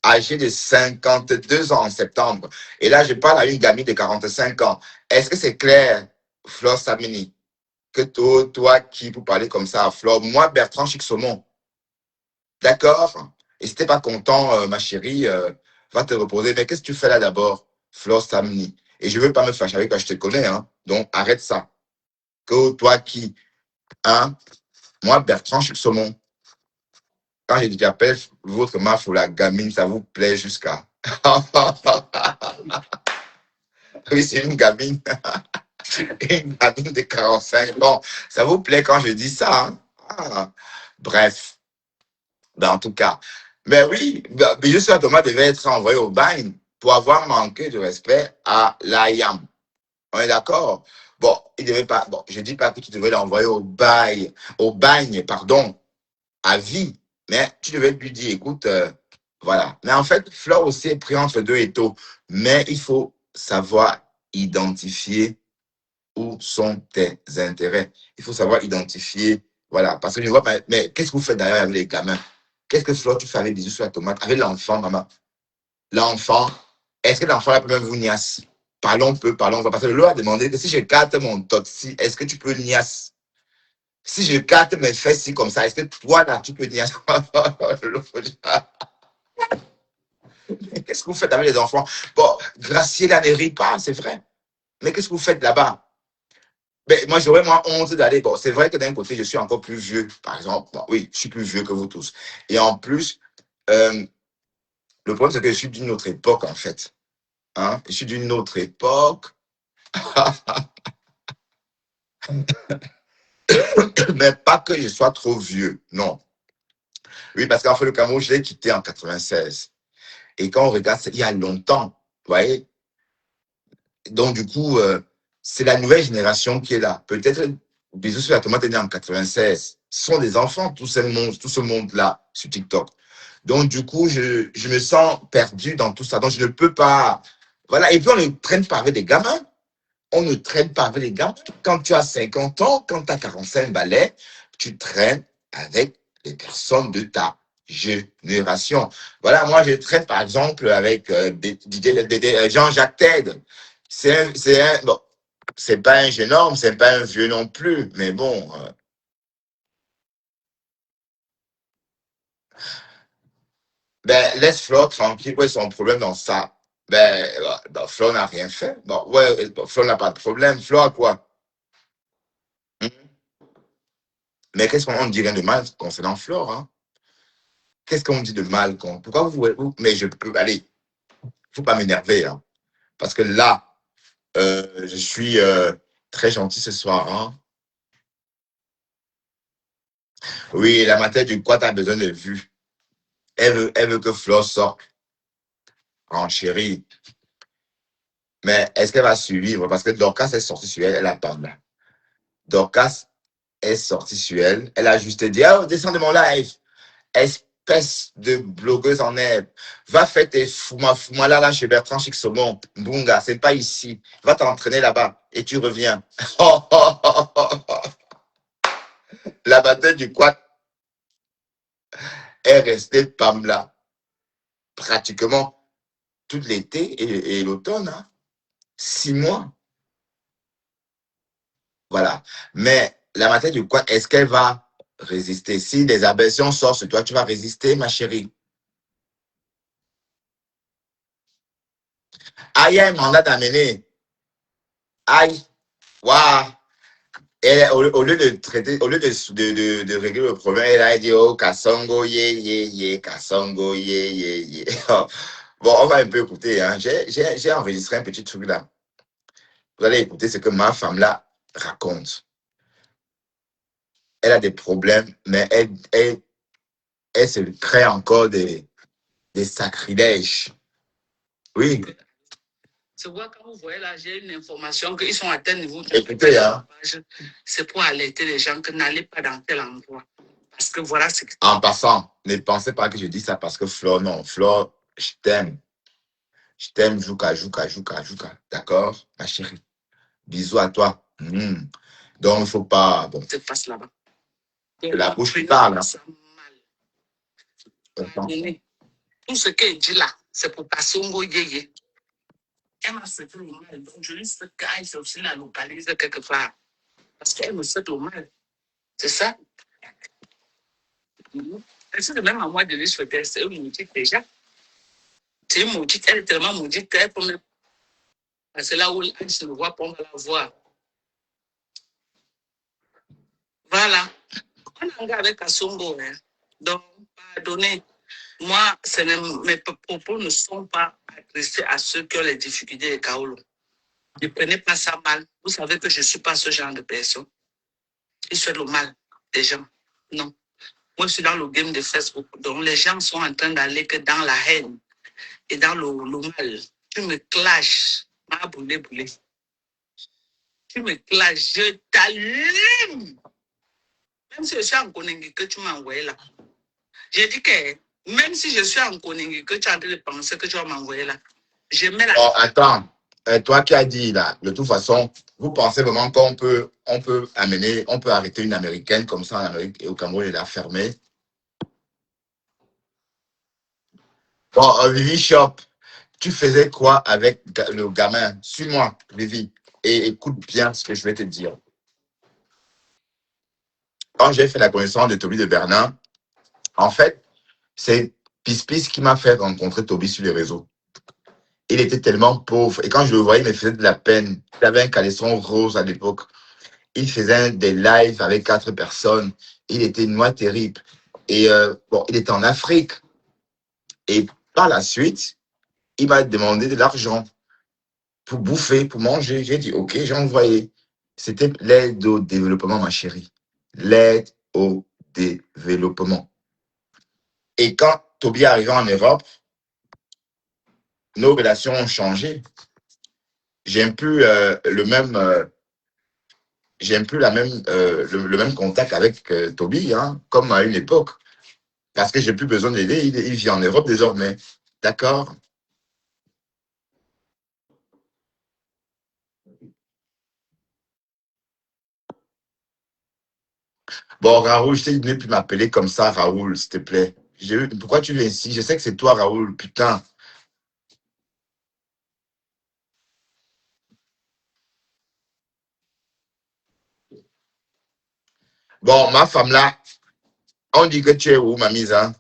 âgé de 52 ans en septembre, et là, je parle à une gamine de 45 ans. Est-ce que c'est clair, Flore Samini, que toi qui pour parler comme ça à Flore, moi, Bertrand Chixomon, d'accord? Et si t'es pas content, ma chérie, va te reposer. Mais qu'est-ce que tu fais là d'abord, Flore Samini? Et je veux pas me fâcher avec toi, je te connais, hein? Donc, arrête ça. Que toi qui, hein? Moi, Bertrand Chixomon, quand je t'appelle votre marche ou la gamine, ça vous plaît jusqu'à. Oui, c'est une gamine. Une gamine de 45 ans. Ça vous plaît quand je dis ça, hein? Ah, bref, ben, en tout cas. Mais oui, ben, Bijou sur Thomas devait être envoyé au bagne pour avoir manqué de respect à l'AYAM. On est d'accord? Bon, il devait pas. Bon, je dis pas que tu devais l'envoyer au bagne, pardon, à vie. Mais tu devais lui dire, écoute, voilà. Mais en fait, Flore aussi est pris entre deux étaux. Mais il faut savoir identifier où sont tes intérêts. Il faut savoir identifier, voilà. Parce que je vois, mais qu'est-ce que vous faites d'ailleurs avec les gamins? Qu'est-ce que Flore, tu fais avec des sur la tomate? Avec l'enfant, maman. L'enfant, est-ce que l'enfant là peut même vous niasse? Parlons peu, parlons peu. Parce que le loi a demandé que si je carte mon toxi, est-ce que tu peux niasse? Si je carte mes fesses comme ça, est-ce que toi là, tu peux niasse? Qu'est-ce que vous faites avec les enfants? Bon, Graciela ne rit pas, c'est vrai. Mais qu'est-ce que vous faites là-bas? Ben, moi, j'aurais moins honte d'aller. Bon, c'est vrai que d'un côté, je suis encore plus vieux, par exemple. Bon, oui, je suis plus vieux que vous tous. Et en plus, le problème, c'est que je suis d'une autre époque, en fait. Hein? Je suis d'une autre époque. Mais pas que je sois trop vieux, non. Oui, parce qu'en fait, le Cameroun, je l'ai quitté en 96. Et quand on regarde, il y a longtemps, vous voyez. Donc, du coup, c'est la nouvelle génération qui est là. Peut-être, Bisous sur la tomate est né en 96. Ce sont des enfants, tout ce monde-là, sur TikTok. Donc, du coup, je me sens perdu dans tout ça. Donc, je ne peux pas. Voilà. Et puis, on ne traîne pas avec des gamins. On ne traîne pas avec les gamins. Quand tu as 50 ans, quand tu as 45 balais, tu traînes avec les personnes de ta génération. Voilà, moi, je traîne, par exemple, avec Jean-Jacques Ted. Bon, c'est pas un jeune homme, c'est pas un vieux non plus, mais bon. Ben, laisse Flo tranquille, ouais, son problème dans ça. Ben, Flo n'a rien fait. Bon, ouais, Flo n'a pas de problème. Flo a quoi? Hmm? Mais qu'est-ce qu'on dit rien de mal concernant Flo, hein? Qu'est-ce qu'on dit de mal? Pourquoi mais je peux, allez, faut pas m'énerver, hein? Parce que là, je suis très gentil ce soir, hein? Oui, la matière du quoi t'as besoin de vue. Elle veut que Flo sorte en chérie. Mais est-ce qu'elle va suivre? Parce que Dorcas est sortie sur elle, elle attend là. Dorcas est sortie sur elle. Elle a juste dit, oh, descends de mon live. Espèce de blogueuse en herbe. Va faire tes fouma là chez Bertrand Chixomon. Bunga, c'est pas ici. Va t'entraîner là-bas et tu reviens. La bataille du quad est restée Pamela pratiquement tout l'été et l'automne. Hein. 6 mois. Voilà. Mais la matière du quad, est-ce qu'elle va résister? Si des aberrations sortent sur toi, tu vas résister, ma chérie. Ah, il y a un mandat d'amener. Aïe. Waouh. Et au lieu de traiter, au lieu de régler le problème, elle a dit, oh, Kassongo, Kassongo, Bon, on va un peu écouter, hein. J'ai enregistré un petit truc là. Vous allez écouter ce que ma femme là raconte. Elle a des problèmes, mais elle se crée encore des sacrilèges. Oui. C'est quoi, quand vous voyez là, j'ai une information qu'ils sont à tel niveau. Écoutez, hein. C'est pour alerter les gens que n'allez pas dans tel endroit. Parce que voilà ce que... En passant, ne pensez pas que je dis ça parce que Flore, non. Flore, je t'aime. Je t'aime, Jouka. D'accord, ma chérie? Bisous à toi. Donc, il ne faut pas... Bon. Se passe là-bas. La bouche qui parle. Tout ce qu'elle dit là, c'est pour Kassongo Yeye. Elle m'a fait le mal. Donc, je lui sais qu'elle s'est aussi la localiser quelque part. Parce qu'elle me fait le mal. C'est ça? Elle se même à moi de lui souhaiter. C'est une maudite déjà. C'est une maudite. Elle est tellement maudite qu'elle peut me... C'est là où elle se le voit, on va la voir. Voilà. On a un gars avec Kassongo. Hein. Donc, pardonnez. Moi, mes propos ne sont pas adressés à ceux qui ont les difficultés de Kaolo. Ne prenez pas ça mal. Vous savez que je ne suis pas ce genre de personne. Je fais le mal des gens. Non. Moi, je suis dans le game de Facebook. Donc, les gens sont en train d'aller que dans la haine et dans le mal. Tu me clashes. Ma boulé. Tu me clashes. Je t'allume. Même si je suis en Konengi que tu m'as envoyé là. J'ai dit que même si je suis en Konengi que tu es en train de penser que tu vas m'envoyer là, je mets la... Oh, attends. Toi qui as dit là, de toute façon, vous pensez vraiment qu'on peut arrêter une Américaine comme ça en Amérique et au Cameroun et la fermer? Bon, Vivi Shop, tu faisais quoi avec le gamin? Suis-moi, Vivi, et écoute bien ce que je vais te dire. Quand j'ai fait la connaissance de Toby de Bernin, en fait, c'est Pispis qui m'a fait rencontrer Toby sur les réseaux. Il était tellement pauvre. Et quand je le voyais, il me faisait de la peine. Il avait un caleçon rose à l'époque. Il faisait des lives avec 4 personnes. Il était une noix terrible. Et bon, il était en Afrique. Et par la suite, il m'a demandé de l'argent pour bouffer, pour manger. J'ai dit, OK, j'ai envoyé. C'était l'aide au développement, ma chérie. L'aide au développement. Et quand Toby est arrivé en Europe, nos relations ont changé. J'aime plus le même contact avec Toby, hein, comme à une époque. Parce que j'ai plus besoin d'aider. Il vit en Europe désormais. D'accord? Bon, Raoul, je t'ai dit de ne plus m'appeler comme ça, Raoul, s'il te plaît. Pourquoi tu viens ici? Je sais que c'est toi, Raoul, putain. Bon, ma femme là, on dit que tu es où, ma mise, hein?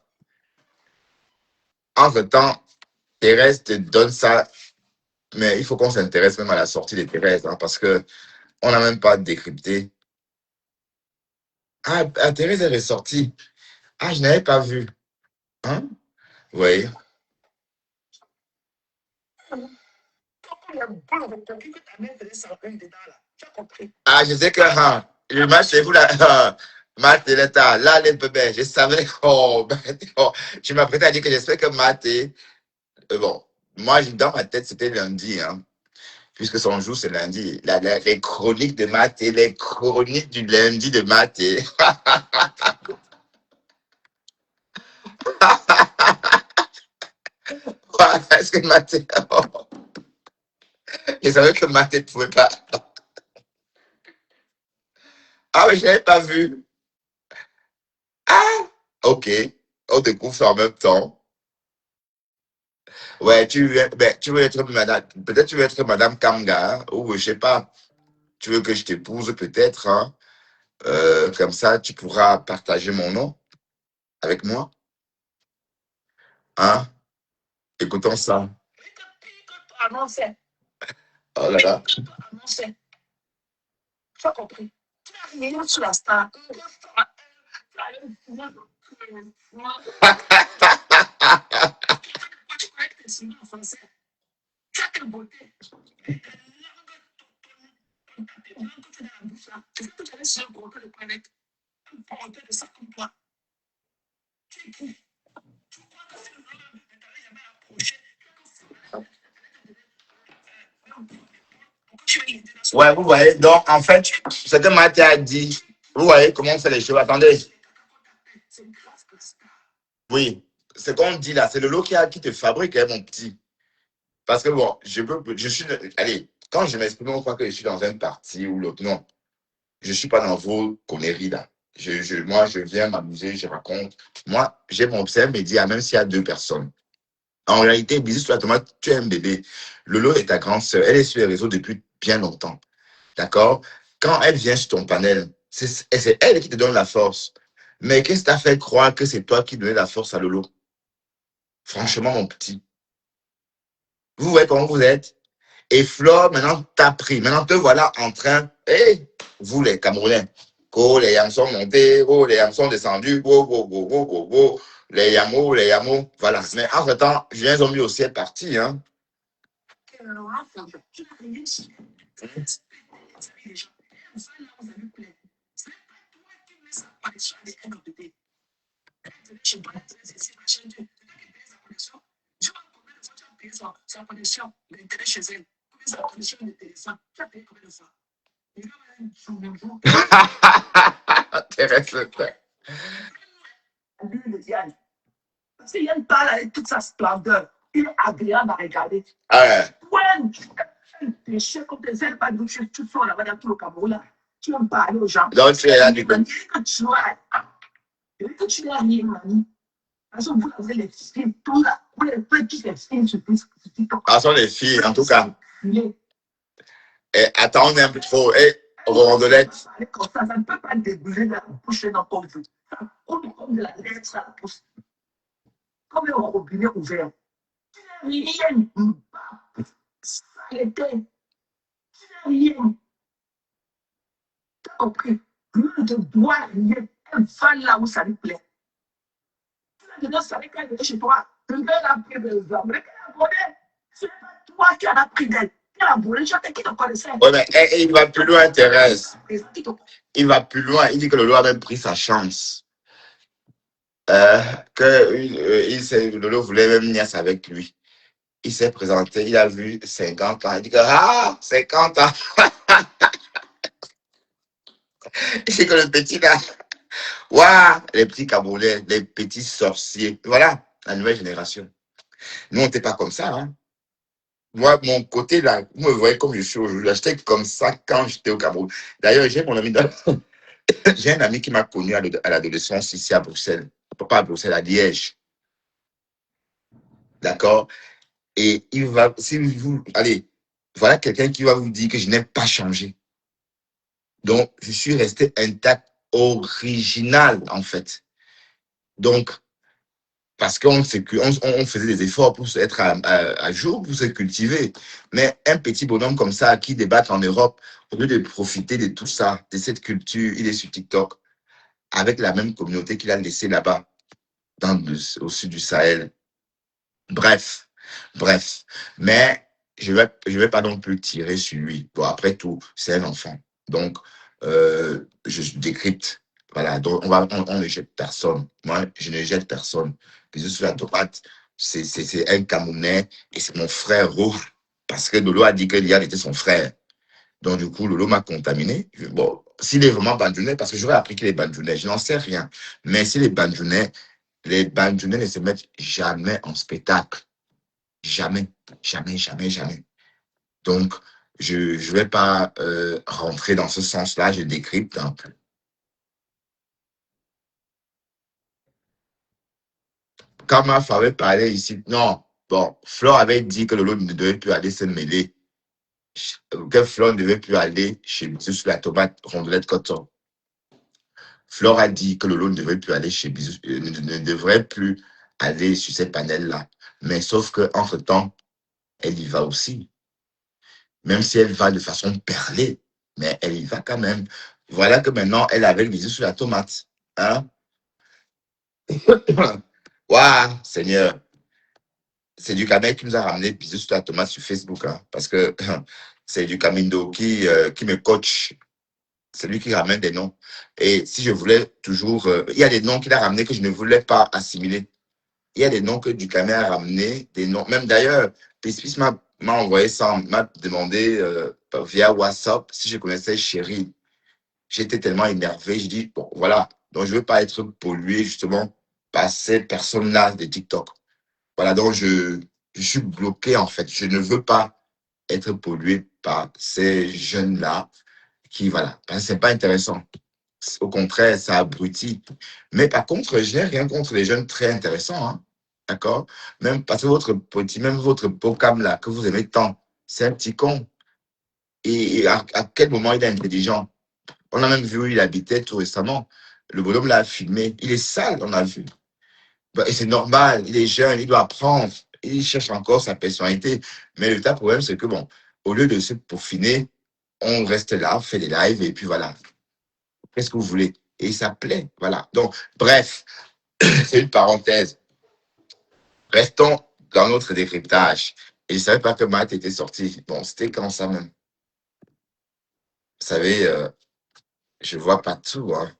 Entre-temps, Thérèse te donne ça, mais il faut qu'on s'intéresse même à la sortie de Thérèse, hein, parce que on n'a même pas décrypté. Ah, Thérèse est ressortie. Ah, je n'avais pas vu. Hein? Oui. Ah, je sais que le match, c'est vous là. Matt est là, les bébés. Je savais. Oh, je m'apprêtais à dire que j'espère que Matt est. Bon, moi, dans ma tête, c'était lundi, hein, puisque son jour, c'est lundi. Les chroniques de Matt et les chroniques du lundi de Matt. Est-ce que Matt. Je savais que Matt ne pouvait pas. Ah, mais je n'avais pas vu. Ah, ok. On découvre ça en même temps. Ouais, tu veux être madame, peut-être tu veux être madame Kamga, hein, ou je sais pas, tu veux que je t'épouse peut-être, hein, comme ça tu pourras partager mon nom avec moi, hein, écoutons ça. Oh là là. Tu as compris. Tu Il sur la star. Tu connais tes signes en français. Tu as quelle beauté. Tu as la bouche là. Tu sais que tu allais sur un compteur de point net. Un compteur de ça comme toi. Tu es qui? Tu crois que c'est le nom ne t'avait jamais approché. Pourquoi tu vas l'aider dans ce Ouais, vous voyez. Donc, en fait, ce que Mathieu a dit, vous voyez comment on fait les choses. Attendez. c'est grave que ça. Oui. Ce qu'on dit là, c'est le lot qui te fabrique, hein, mon petit. Parce que bon, je suis, allez, quand je m'exprime, on croit que je suis dans un parti ou l'autre. Non. Je suis pas dans vos conneries là. Moi, je viens m'amuser, je raconte. Moi, j'ai mon observe média, même s'il y a 2 personnes. En réalité, bisous sur la tomate, tu es un bébé. Lolo est ta grande sœur. Elle est sur les réseaux depuis bien longtemps. D'accord? Quand elle vient sur ton panel, c'est elle qui te donne la force. Mais qu'est-ce qui t'a fait croire que c'est toi qui donnais la force à Lolo? Franchement, mon petit. Vous voyez comment vous êtes? Et Flore, maintenant, t'as pris. Maintenant, te voilà en train. Hé, vous les Camerounais. Oh, les yams sont montés. Oh, les yams sont descendus. Oh, oh, oh, oh, oh, oh. Les yamos, les yamos. Voilà. Mais entre-temps, Julien Zombie aussi est parti, hein. Tu n'as rien su. Les gens, ça là, vous avez plaît. C'est pas toi qui mets sa connexion avec un bébé. Je vois la télé, c'est machin, tu as payé sa connexion. Je vois combien de fois tu as payé sa connexion d'Internet chez elle. Combien sa connexion de téléphone. Tu as payé combien de fois? Il va un jour. Thérèse Leclerc. Lui, le diable. Parce qu'il aime pas avec toute sa splendeur. Il est agréable à regarder. Ah ouais. Ouais, un péché comme tes ailes, pas d'où tu sors là-bas dans tout le Cameroun là. Tu aimes parler aux gens. Donc, tu es là du coup. Il dit que tu n'as rien, Mani. Parce que vous avez les filles, tout là. Vous les petits filles sur TikTok. Ah, sont les filles, en tout cas. Oui. Et attends, on est un peu trop. Et rondelette. Ça ne peut pas débouler la bouche dans comme vous. Ça coule comme de la lettre, ça pousse. Comme un robinet ouvert. Tu n'as rien. Ça l'était. Tu n'as rien. Tu as compris. Lui ne te doit rien. Elle va là où ça lui plaît. Tu n'as savais qu'elle était chez toi. Tu l'as pris des hommes. Mais qu'elle a volé. Ce n'est pas toi qui en as pris d'elle. Elle a volé. Je sais qui te connaissait. Oui, mais il va plus loin, Thérèse. Il va plus loin. Il dit que Lolo a même pris sa chance. Lolo voulait même niaise avec lui. Il s'est présenté, il a vu 50 ans. Il dit que, 50 ans. Il dit que le petit là, waouh, les petits Camerounais, les petits sorciers. Voilà, la nouvelle génération. Nous, on n'était pas comme ça, hein. Moi, mon côté là, vous me voyez comme je suis aujourd'hui. J'étais comme ça quand j'étais au Cameroun. D'ailleurs, j'ai mon ami j'ai un ami qui m'a connu à l'adolescence ici à Bruxelles. Pas à Bruxelles, à Liège. D'accord? Et il va, si vous, allez, voilà quelqu'un qui va vous dire que je n'ai pas changé. Donc, je suis resté intact, original, en fait. Donc, parce qu'on faisait des efforts pour être à jour, pour se cultiver. Mais un petit bonhomme comme ça, qui débat en Europe, au lieu de profiter de tout ça, de cette culture, il est sur TikTok, avec la même communauté qu'il a laissée là-bas, au sud du Sahel. Bref. Mais je vais pas non plus tirer sur lui. Bon, après tout, c'est un enfant. Donc, je décrypte. Voilà, donc on ne jette personne. Moi, je ne jette personne. Bisous sur la tomate, c'est un Camerounais et c'est mon frère rouge. Parce que Lolo a dit que Liane était son frère. Donc, du coup, Lolo m'a contaminé. Bon, s'il est vraiment bandjounais, parce que j'aurais appris qu'il est bandjounais, je n'en sais rien. Mais s'il est bandjounais, les bandjounais ne se mettent jamais en spectacle. Jamais. Donc, je ne vais pas rentrer dans ce sens-là, je décrypte un peu. Quand ma femme avait parlé ici, non, bon, Flore avait dit que Lolo ne devait plus aller se mêler. Que Flore ne devait plus aller chez Bisous sur la tomate, rondelette coton. Flore a dit que Lolo ne devait plus aller chez Bisous, ne devrait plus aller sur ces panels-là. Mais sauf qu'entre-temps, elle y va aussi. Même si elle va de façon perlée, mais elle y va quand même. voilà que maintenant, elle avait le bisou sur la tomate. Hein? Waouh, Seigneur. C'est du Kamel qui nous a ramené le bisou sur la tomate sur Facebook. Hein, parce que c'est du Kamindo qui me coach. C'est lui qui ramène des noms. Et si je voulais toujours... il y a des noms qu'il a ramenés que je ne voulais pas assimiler. Il y a des noms que du Kamel a ramené, des noms... Même d'ailleurs, Pispis m'a envoyé ça, m'a demandé via WhatsApp si je connaissais Chéri. J'étais tellement énervé. Je dis, bon, voilà. Donc, je ne veux pas être pollué, justement, par ces personnes-là de TikTok. Voilà, donc je suis bloqué, en fait. Je ne veux pas être pollué par ces jeunes-là qui, voilà, parce que c'est pas intéressant. Au contraire, ça abrutit. Mais par contre, je n'ai rien contre les jeunes très intéressants, hein. D'accord? Même parce que même votre Pocam là, que vous aimez tant, c'est un petit con. Et à quel moment il est intelligent? On a même vu où il habitait tout récemment. Le bonhomme l'a filmé. Il est sale, on a vu. Bah, et c'est normal, il est jeune, il doit apprendre. Il cherche encore sa personnalité. Mais le vrai problème, c'est que, bon, au lieu de se peaufiner, on reste là, on fait des lives et puis voilà. Qu'est-ce que vous voulez? Et ça plaît, voilà. Donc, bref, c'est une parenthèse. Restons dans notre décryptage. Et je ne savais pas que Matt était sorti. Bon, c'était quand ça même? Vous savez, je vois pas tout, hein.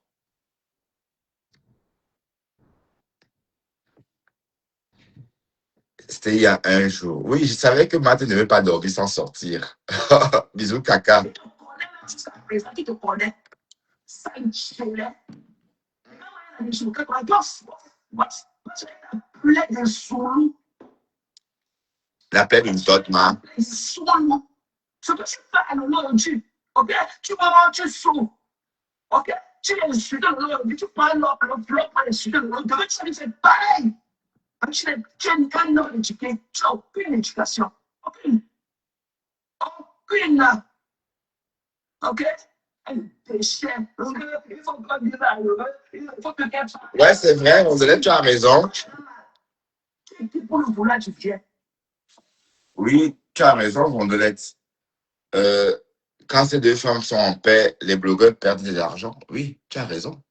C'était il y a un jour. Oui, je savais que Matt ne veut pas dormir sans sortir. Bisous, caca. Qui te connaît, même jusqu'à présent, qui te connaît. Ça, il chélait. Il dit, que quand tu as plein de sous, La plaie d'une dot, ma. sous, ce que tu fais aujourd'hui, ok? Tu vas manger sous, ok? Tu insultes aujourd'hui, tu prends le bloc pour insulter l'autre. Demain, tu vas faire pareil. Tu n'es qu'un homme éduqué, tu n'as aucune éducation. Aucune. Aucune. Ok? Un péché. Il faut pas dire à l'heure. Il faut que quelqu'un fasse. Ouais, c'est vrai, Rondelette, tu as raison. Pour le vouloir, tu viens. Oui, tu as raison, Rondelette. Quand ces deux femmes sont en paix, les blogueurs perdent de l'argent. Oui, tu as raison.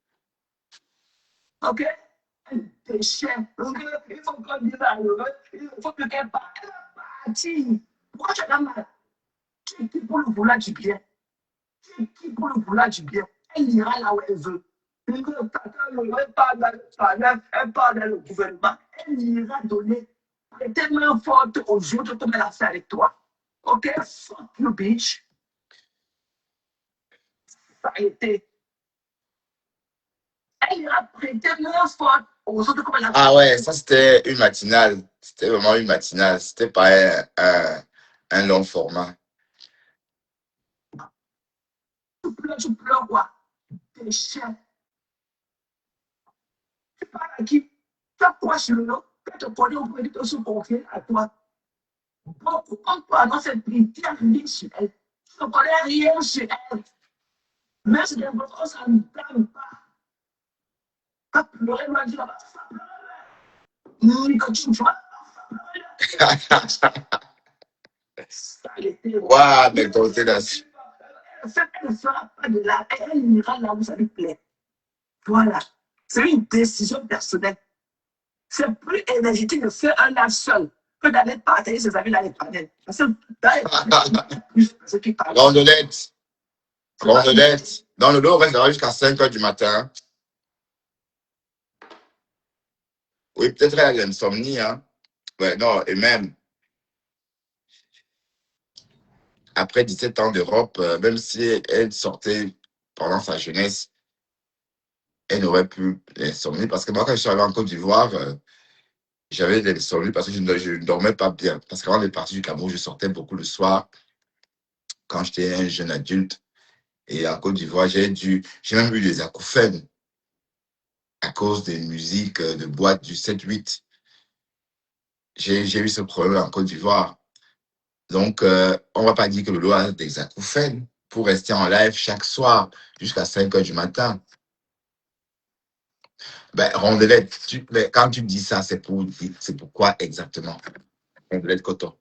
Ok? Un péché. Il faut pas dire à l'heure. Il faut que quelqu'un fasse. Pourquoi tu as mal? Tu es qui pour le vouloir du bien? Tu es qui pour le vouloir du bien? Elle ira là où elle veut. Elle part dans le gouvernement. Elle ira donner tellement forte aux autres comme elle a fait avec toi. Ok? Fuck you, bitch. Ça a été. Elle ira prêter moins forte aux autres comme elle a fait. Ah ouais, ça c'était une matinale. C'était vraiment une matinale. C'était pas un long format. Tu pleures quoi? T'es chien. Tu parles à qui? Tu as quoi sur le lot? Tu te connais au point de te se confier à toi. Beaucoup comme toi dans cette vie, tu n'as rien sur elle. Tu ne connais rien sur elle. Même si l'important, ça ne t'aime pas. Pas pleurer loin de là-bas. Quand tu vois, ça a été. Waouh, mais contenance. Elle ne fera pas de là. Elle ira là où ça lui plaît. Voilà. C'est une décision personnelle. C'est plus énergétique de faire un live seul que d'aller partager ses amis dans les panels. Parce que dans les panels, plus ceux qui parlent. Rondelette. Rondelette. Dans le dos, on restera jusqu'à 5 h du matin. Oui, peut-être elle a de l'insomnie, hein. Ouais, non, et même après 17 ans d'Europe, même si elle sortait pendant sa jeunesse, elle n'aurait plus l'insomnie. Parce que moi, quand je suis arrivé en Côte d'Ivoire, j'avais de l'insomnie parce que je ne dormais pas bien. Parce qu'avant de partir du Cameroun, je sortais beaucoup le soir quand j'étais un jeune adulte. Et en Côte d'Ivoire, j'ai même eu des acouphènes à cause des musiques de boîte du 7-8. J'ai eu ce problème en Côte d'Ivoire. Donc, on ne va pas dire que Lolo a des acouphènes pour rester en live chaque soir jusqu'à 5 h du matin. Ben, Rondelette, mais quand tu dis ça, c'est pourquoi exactement? Rondelette Coton.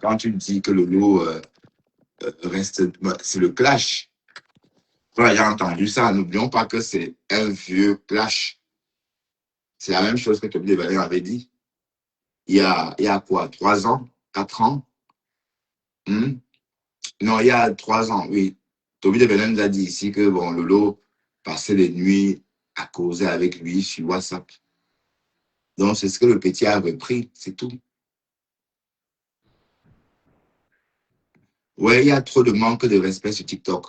Quand tu dis que Lolo reste, c'est le clash. Flore a entendu ça. N'oublions pas que c'est un vieux clash. C'est la même chose que Toby de Berlin avait dit. Il y a quoi? 3 ans? 4 ans? Hmm? Non, il y a 3 ans, oui. Toby de Berlin nous a dit ici que bon, Lolo passait les nuits à causer avec lui sur WhatsApp. Donc, c'est ce que le petit a repris, c'est tout. Ouais, il y a trop de manque de respect sur TikTok.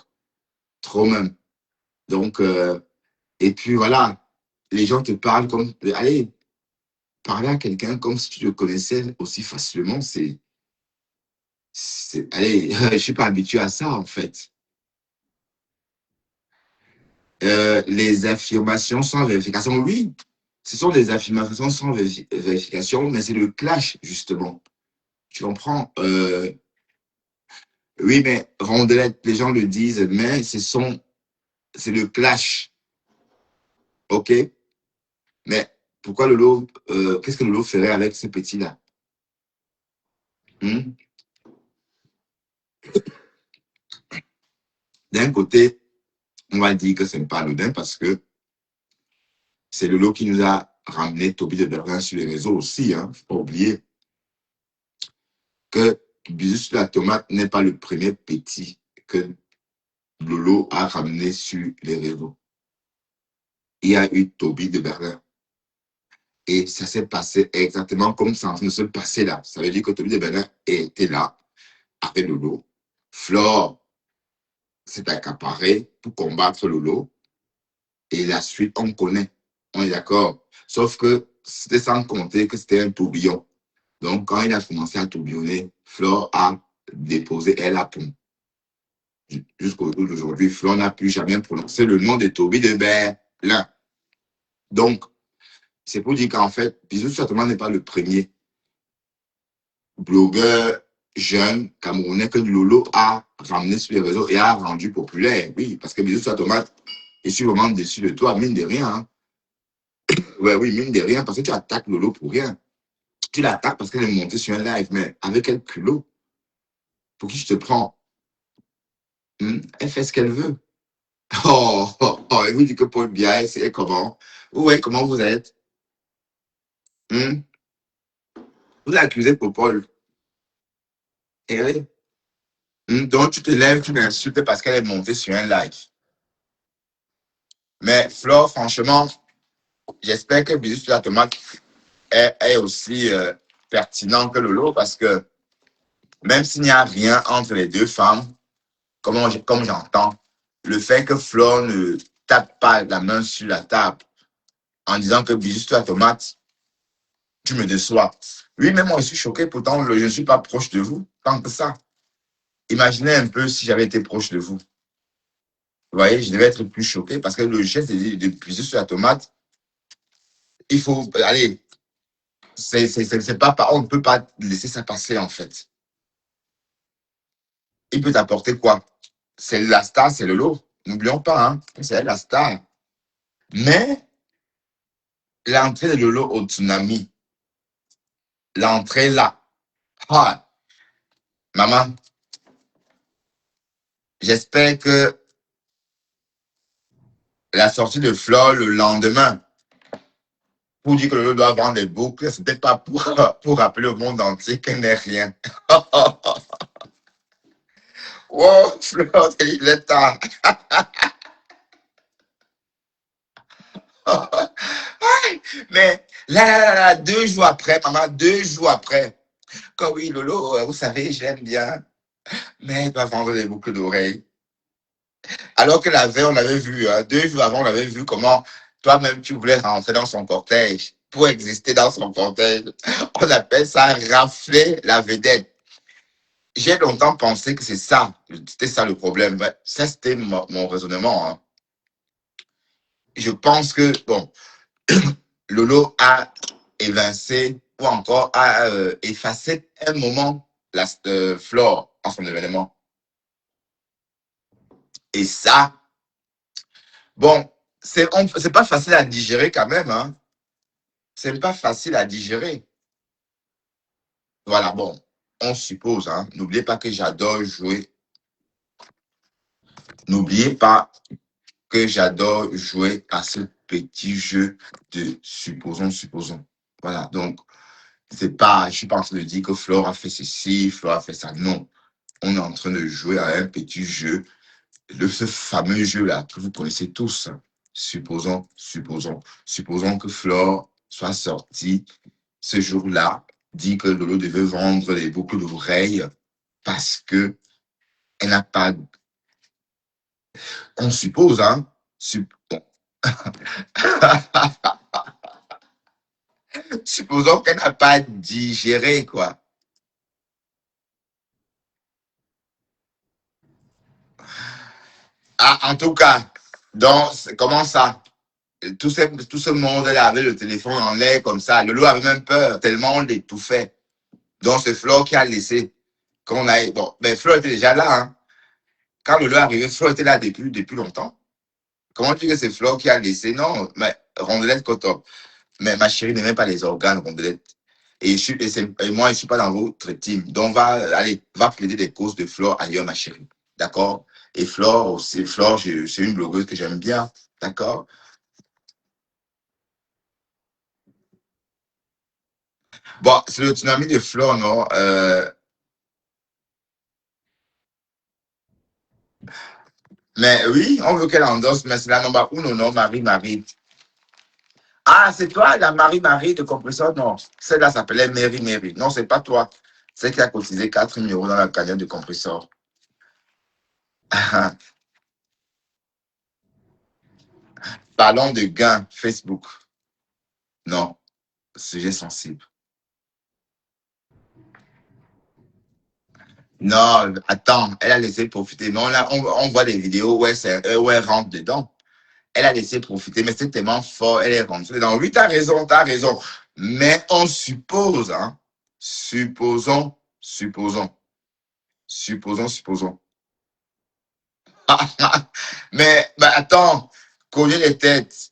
Trop même. Donc, et puis voilà, les gens te parlent comme. Allez, parler à quelqu'un comme si tu le connaissais aussi facilement, allez, je suis pas habitué à ça, en fait. Les affirmations sans vérification, oui, ce sont des affirmations sans vérification, mais c'est le clash, justement. Tu comprends? Oui, mais rondelette, les gens le disent, mais c'est le clash, ok? Mais pourquoi Lolo, qu'est-ce que Lolo ferait avec ce petit-là? Hmm? D'un côté, on va dire que c'est pas anodin parce que c'est Lolo qui nous a ramené Toby de Berlin sur les réseaux aussi. Hein. Faut pas oublier que Bisous sur la tomate n'est pas le premier petit que Lolo a ramené sur les réseaux. Il y a eu Toby de Berlin. Et ça s'est passé exactement comme ça en train de se passer là. Ça veut dire que Toby de Berlin était là avec Lolo. Flore s'est accaparé pour combattre Lolo. Et la suite, on connaît. On est d'accord. Sauf que c'était sans compter que c'était un tourbillon. Donc, quand il a commencé à tourbillonner, Flore a déposé elle a pont. Jusqu'au jour d'aujourd'hui, Flore n'a plus jamais prononcé le nom de Toby de Berlin. Donc, c'est pour dire qu'en fait, Bisous certainement n'est pas le premier blogueur jeune camerounais que Lolo a ramené sur les réseaux et a rendu populaire. Oui, parce que Bisous Tomate, je suis vraiment déçu de toi, mine de rien. Hein. Ouais, oui, mine de rien, parce que tu attaques Lolo pour rien. Tu l'attaques parce qu'elle est montée sur un live, mais avec quel culot? Pour qui je te prends? Elle fait ce qu'elle veut. Et vous dites que Paul Biya, c'est comment? Ouais, comment vous êtes? Vous accusez pour Paul. Et oui. Donc, tu te lèves, tu l'insultes parce qu'elle est montée sur un live. Mais Flore, franchement, j'espère que Bisous sur la tomate est aussi pertinent que Lolo parce que même s'il n'y a rien entre les deux femmes, comme j'entends, le fait que Flore ne tape pas la main sur la table en disant que Bisous sur la tomate, tu me déçois. Oui, mais moi, je suis choqué. Pourtant, je ne suis pas proche de vous. Tant que ça. Imaginez un peu si j'avais été proche de vous. Vous voyez, je devais être plus choqué parce que le geste de Bisous sur la tomate, il faut. Allez, c'est pas, on ne peut pas laisser ça passer, en fait. Il peut t'apporter quoi? C'est la star, c'est le lot. N'oublions pas, hein, c'est la star. Mais l'entrée de Lolo au tsunami, l'entrée là, ah, maman, j'espère que la sortie de Flore le lendemain, pour dire que Lolo doit vendre des boucles, c'était pas pour rappeler au monde entier qu'elle n'est rien. Oh, Flore, il est tard. Mais là, 2 jours après, maman, 2 jours après, quand oui, Lolo, vous savez, j'aime bien, mais elle doit vendre des boucles d'oreilles. Alors que la veille, on avait vu, 2 jours avant, on avait vu comment toi-même, tu voulais rentrer dans son cortège pour exister dans son cortège. On appelle ça rafler la vedette. J'ai longtemps pensé que c'était ça le problème. Ça, c'était mon raisonnement. Hein. Je pense que, bon, Lolo a évincé ou encore a effacé un moment la Flore en son événement. Et ça, bon, c'est pas facile à digérer quand même. Hein. C'est pas facile à digérer. Voilà, bon, on suppose. Hein. N'oubliez pas que j'adore jouer. N'oubliez pas que j'adore jouer à ce petit jeu de supposons. Voilà, donc, je suis pas en train de dire que Flore a fait ceci, Flore a fait ça. Non, on est en train de jouer à un petit jeu, ce fameux jeu-là que vous connaissez tous. Supposons que Flore soit sortie ce jour-là, dit que Lolo devait vendre les boucles d'oreilles parce que elle n'a pas. On suppose, hein. Supposons qu'elle n'a pas digéré, quoi. Ah, en tout cas, donc, comment ça? Tout ce monde-là avait le téléphone en l'air comme ça. Lolo avait même peur, tellement on l'étouffait. Donc, c'est Flo qui a laissé. Bon, mais Flo était déjà là, hein. Quand Lolo est arrivé, Flo était là depuis longtemps. Comment tu dis que c'est Flo qui a laissé? Non, mais Rondelette Cotop. Mais ma chérie n'aimait pas les organes, Rondelette. Et moi, je ne suis pas dans votre team. Donc, va plaider des causes de Flore ailleurs, ma chérie. D'accord? Et Flore aussi, c'est une blogueuse que j'aime bien. D'accord? Bon, c'est le tsunami de Flore, non? Mais oui, on veut qu'elle endosse, mais c'est la number uno, non, Marie. Ah, c'est toi, la Marie de compresseur? Non, celle-là s'appelait Mary. Non, c'est pas toi. C'est qui a cotisé 4 000 € dans la cagnotte de compresseur. Parlons de gain, Facebook. Non, sujet sensible. Non, attends, elle a laissé profiter. Mais on voit des vidéos où elle rentre dedans. Elle a laissé profiter, mais c'est tellement fort, elle est rentrée dedans. Oui, t'as raison. Mais on suppose, hein. Supposons. Mais attends, coller les têtes.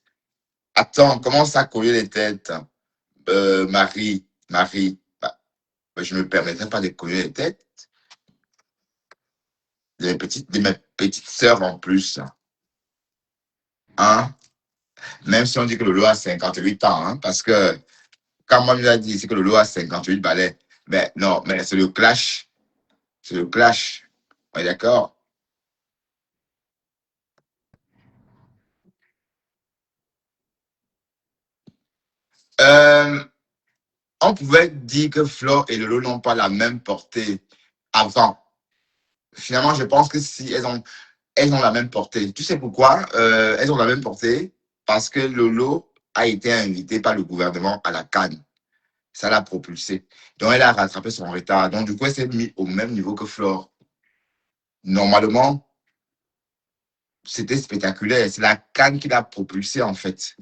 Attends, comment ça coller les têtes? Marie. Je ne me permettrai pas de coller les têtes de mes petites sœurs en plus. Hein? Même si on dit que Lolo a 58 ans, hein, parce que quand moi, il a dit ici que Lolo a 58 balais, mais non, mais c'est le clash. On est d'accord? Euh, on pouvait dire que Flo et Lolo n'ont pas la même portée avant. Finalement, je pense que si elles ont la même portée. Tu sais pourquoi elles ont la même portée? Parce que Lolo a été invité par le gouvernement à la Cannes. Ça l'a propulsé. Donc, elle a rattrapé son retard. Donc, du coup, elle s'est mise au même niveau que Flore. Normalement, c'était spectaculaire. C'est la Cannes qui l'a propulsé, en fait.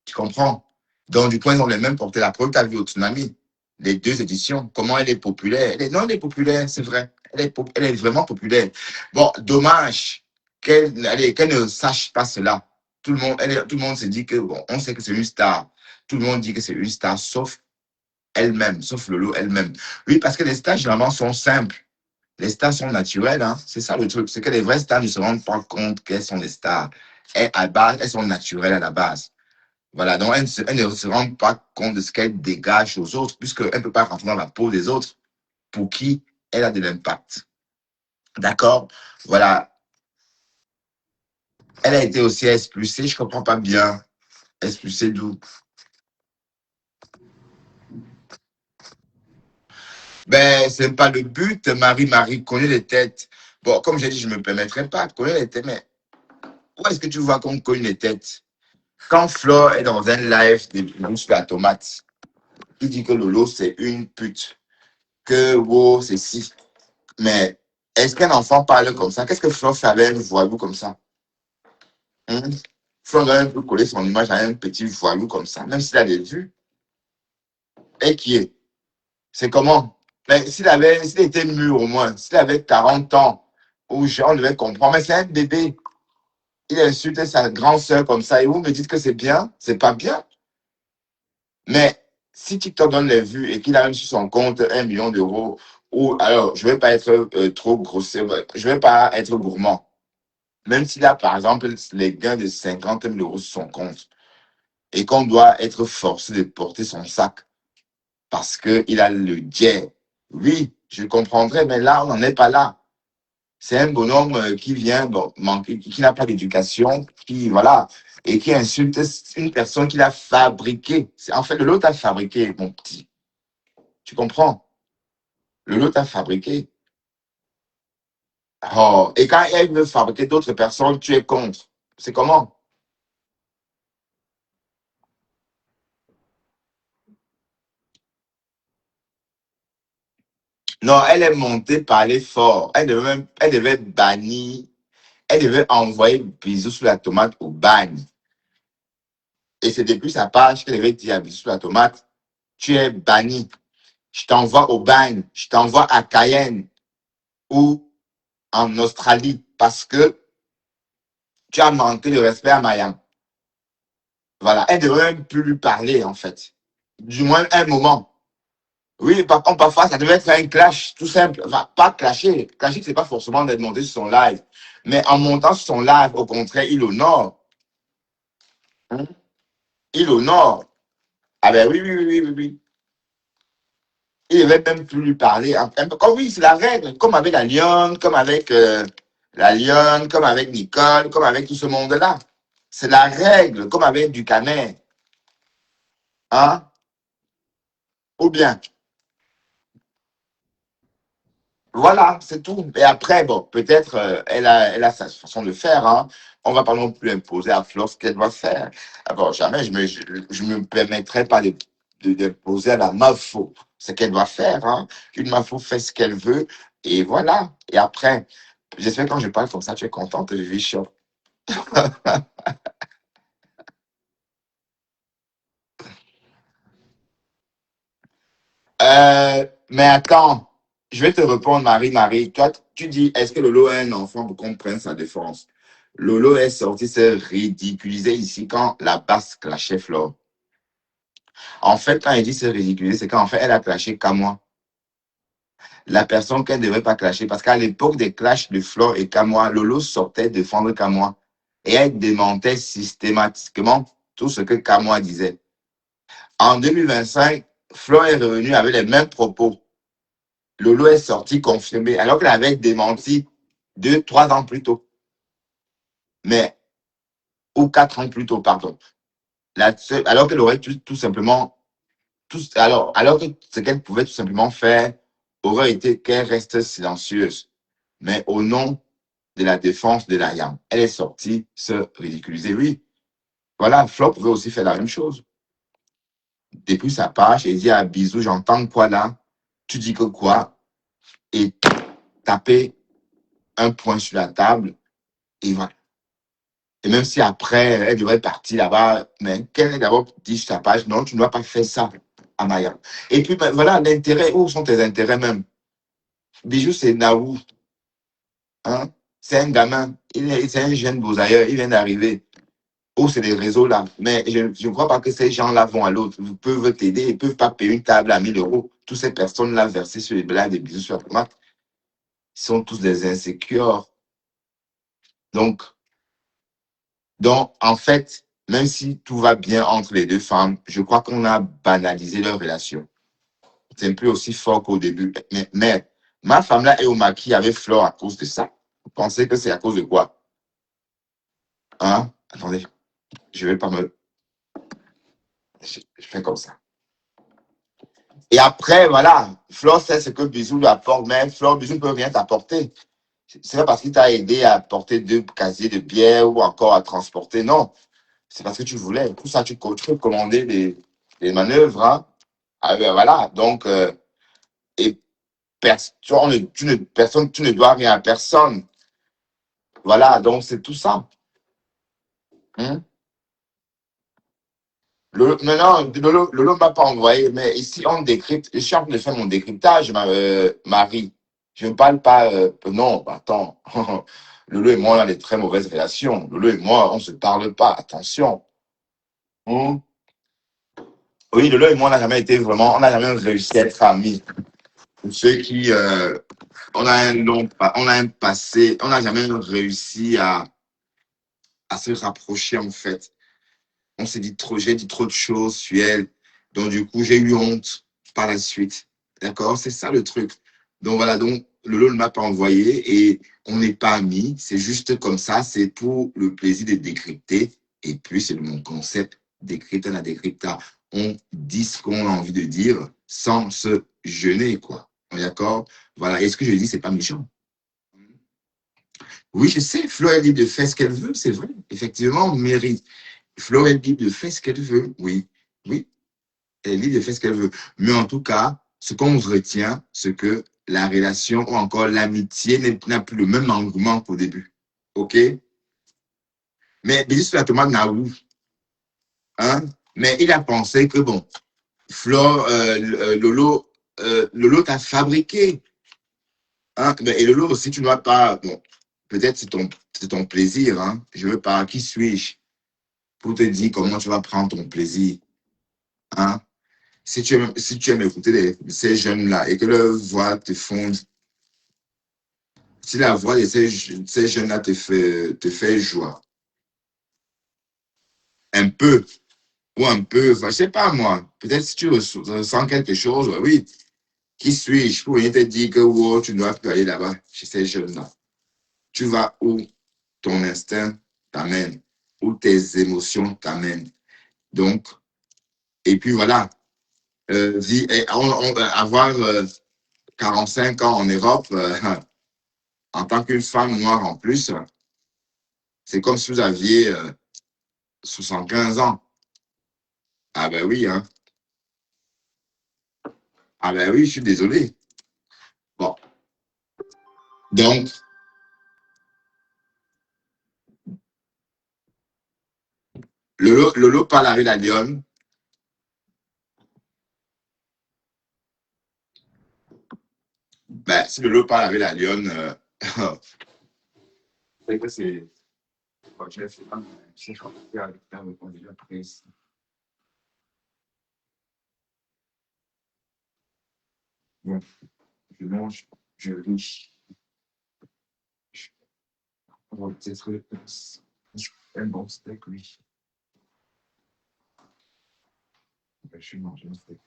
Tu comprends? Donc, du coup, elles ont les mêmes portées. La preuve, tu as vu au Tsunami, les 2 éditions, comment elle est populaire. Elle est populaire, c'est vrai. Elle est vraiment populaire. Bon, dommage qu'elle ne sache pas cela. Tout le monde se dit que, bon, on sait que c'est une star. Tout le monde dit que c'est une star, sauf elle-même, sauf Lolo elle-même. Oui, parce que les stars, généralement, sont simples. Les stars sont naturelles, hein. C'est ça le truc. C'est que les vraies stars ne se rendent pas compte qu'elles sont des stars. Elles sont naturelles à la base. Voilà, donc elles ne se rendent pas compte de ce qu'elles dégagent aux autres, puisqu'elles ne peuvent pas rentrer dans la peau des autres pour qui elle a de l'impact. D'accord? Voilà. Elle a été aussi expulsée, je ne comprends pas bien. Expulsée d'où? Ben, c'est pas le but. Marie connaît les têtes. Bon, comme j'ai dit, je ne me permettrai pas de connaître les têtes, mais où est-ce que tu vois qu'on connaît les têtes? Quand Flore est dans un live de Bouche la tomate, il dit que Lolo, c'est une pute. Que wow, c'est si. Mais est-ce qu'un enfant parle comme ça? Qu'est-ce que Flore fait avec un voyou comme ça? Flore doit un peu coller son image à un petit voyou comme ça, même s'il a des vues. Et qui est? C'est comment? Mais s'il était mûr au moins, s'il avait 40 ans, on devait comprendre. Mais c'est un bébé. Il insulte sa grande sœur comme ça. Et vous me dites que c'est bien? C'est pas bien. Mais si TikTok donne les vues et qu'il a même sur son compte 1 million d'euros, ou alors je ne vais pas être trop grossier, je ne vais pas être gourmand. même s'il a, par exemple, les gains de 50 000 euros sur son compte et qu'on doit être forcé de porter son sac parce qu'il a le jet, oui, je comprendrais, mais là, on n'en est pas là. C'est un bonhomme qui vient, bon, qui n'a pas d'éducation, qui, voilà, et qui insulte une personne qu'il a fabriquée. En fait, le lot a fabriqué, mon petit. Tu comprends? Le lot a fabriqué. Oh, et quand elle veut fabriquer d'autres personnes, tu es contre. C'est comment? Non, elle est montée par les forts. Elle devait bannir, elle devait envoyer bisous sur la tomate au bagne. Et c'est depuis sa page qu'elle devait dire à bisous sur la tomate, tu es banni. Je t'envoie au bagne, je t'envoie à Cayenne ou en Australie parce que tu as manqué de respect à Miami. Voilà, elle ne devrait même plus lui parler en fait. Du moins un moment. Oui, par contre, parfois, ça devait être un clash, tout simple. Enfin, pas clasher. Clasher, c'est pas forcément d'être monté sur son live. Mais en montant sur son live, au contraire, il honore. Hein? Il honore. Ah ben oui, oui, oui, oui, oui, oui. Il devait même plus lui parler. Comme oui, c'est la règle. Comme avec la lionne, comme avec la lionne, comme avec Nicole, comme avec tout ce monde-là. C'est la règle, comme avec du canet. Hein? Ou bien. Voilà, c'est tout. Et après, bon, peut-être elle a sa façon de faire. Hein. On va pas non plus imposer à Flo ce qu'elle doit faire. Alors, jamais je me permettrai pas d'imposer à la Mafo ce qu'elle doit faire. Hein. Une Mafo fait ce qu'elle veut et voilà. Et après, j'espère que quand je parle comme ça, tu es contente, Vichon. Mais attends, je vais te répondre, Marie. Toi, tu dis, est-ce que Lolo a un enfant pour qu'on prenne sa défense? Lolo est sorti se ridiculiser ici quand la basse clashait Flore. En fait, quand il dit se ridiculiser, c'est qu'en fait, elle a clashé Kamoa. La personne qu'elle ne devait pas clasher. Parce qu'à l'époque des clashs de Flore et Kamoa, Lolo sortait défendre Kamoa. Et elle démentait systématiquement tout ce que Kamoa disait. En 2025, Flore est revenue avec les mêmes propos. Lolo est sorti confirmé, alors qu'elle avait démenti 2, 3 ans plus tôt. Mais, ou 4 ans plus tôt, pardon. Alors qu'elle aurait tout simplement, alors que ce qu'elle pouvait tout simplement faire aurait été qu'elle reste silencieuse. Mais au nom de la défense de la YAM, elle est sortie se ridiculiser. Oui, voilà, Flo pouvait aussi faire la même chose. Depuis sa page, elle dit à Bisou, j'entends quoi là? Tu dis que quoi? Et taper un point sur la table, et voilà. Et même si après, elle devrait partir là-bas, mais qu'elle ait d'abord dit sur sa page, non, tu ne dois pas faire ça à Maya. Et puis, ben, voilà, l'intérêt, où sont tes intérêts même? Bijou, c'est Naou. Hein? C'est un gamin, c'est un jeune beau-ailleurs, il vient d'arriver. Ou c'est des réseaux là. Mais je ne crois pas que ces gens-là vont à l'autre. Ils peuvent t'aider, ils ne peuvent pas payer une table à 1 000 euros. Toutes ces personnes-là versées sur les blagues des bisous sur la tomate, ils sont tous des insécures. Donc, en fait, même si tout va bien entre les deux femmes, je crois qu'on a banalisé leur relation. C'est un peu aussi fort qu'au début. Mais ma femme là est au maquis avec Flore à cause de ça. Vous pensez que c'est à cause de quoi? Hein? Attendez, je vais pas me... Je fais comme ça. Et après, voilà, Flore sait ce que Bisou lui apporte, mais Flore, Bisou ne peut rien t'apporter. C'est pas parce qu'il t'a aidé à porter 2 casiers de bière ou encore à transporter, non. C'est parce que tu voulais. Tout ça, tu peux commander des manœuvres. Hein. Ah, ben voilà. Donc, et personne, tu ne dois rien à personne. Voilà. Donc, c'est tout ça. Hein? Maintenant, Lolo ne m'a pas envoyé, mais ici, on décrypte. Je suis en train de faire mon décryptage, Marie. Je ne parle pas. Non, attends. Lolo et moi, on a des très mauvaises relations. Lolo et moi, on ne se parle pas. Attention. Hein? Oui, Lolo et moi, on n'a jamais réussi à être amis. Pour ceux qui, on a un passé, on n'a jamais réussi à se rapprocher, en fait. On s'est dit trop, j'ai dit trop de choses sur elle. Donc, du coup, j'ai eu honte par la suite. D'accord? C'est ça le truc. Donc, voilà. Donc, Lolo ne m'a pas envoyé et on n'est pas amis. C'est juste comme ça. C'est pour le plaisir de décrypter. Et puis, c'est mon concept. Décrypter la décrypta. On dit ce qu'on a envie de dire sans se gêner, quoi. D'accord? Voilà. Et ce que je dis, c'est pas méchant. Oui, je sais. Flo est libre de faire ce qu'elle veut. C'est vrai. Effectivement, mérite. Flo est libre de faire ce qu'elle veut. Oui. Oui. Elle est libre de faire ce qu'elle veut. Mais en tout cas, ce qu'on retient, c'est que la relation ou encore l'amitié n'a plus le même engouement qu'au début. OK? Mais Bijou sur la tomate n'a eu. Hein? Mais il a pensé que, bon, Flore, Lolo t'a fabriqué. Hein? Et Lolo aussi, tu ne dois pas. Bon, peut-être c'est ton plaisir. Hein? Je veux pas. Qui suis-je pour te dire comment tu vas prendre ton plaisir? Hein? Si tu aimes écouter ces jeunes-là et que leur voix te fonde, si la voix de ces jeunes-là te fait joie, un peu, ou un peu, enfin, je sais pas moi, peut-être si tu ressens quelque chose, oui, qui suis-je pour venir te dire que wow, tu ne dois plus aller là-bas chez ces jeunes-là. Tu vas où ton instinct t'amène, où tes émotions t'amènent. Donc, et puis voilà, avoir 45 ans en Europe, en tant qu'une femme noire en plus, c'est comme si vous aviez 75 ans. Ah ben oui, hein. Ah ben oui, je suis désolé. Bon. Donc, Lolo parle avec la lionne. Ben, si Lolo parle avec la lionne, c'est que c'est... Bon, je mange, je riche. On va peut-être un bon steak, oui. Ben, je suis mangé un steak.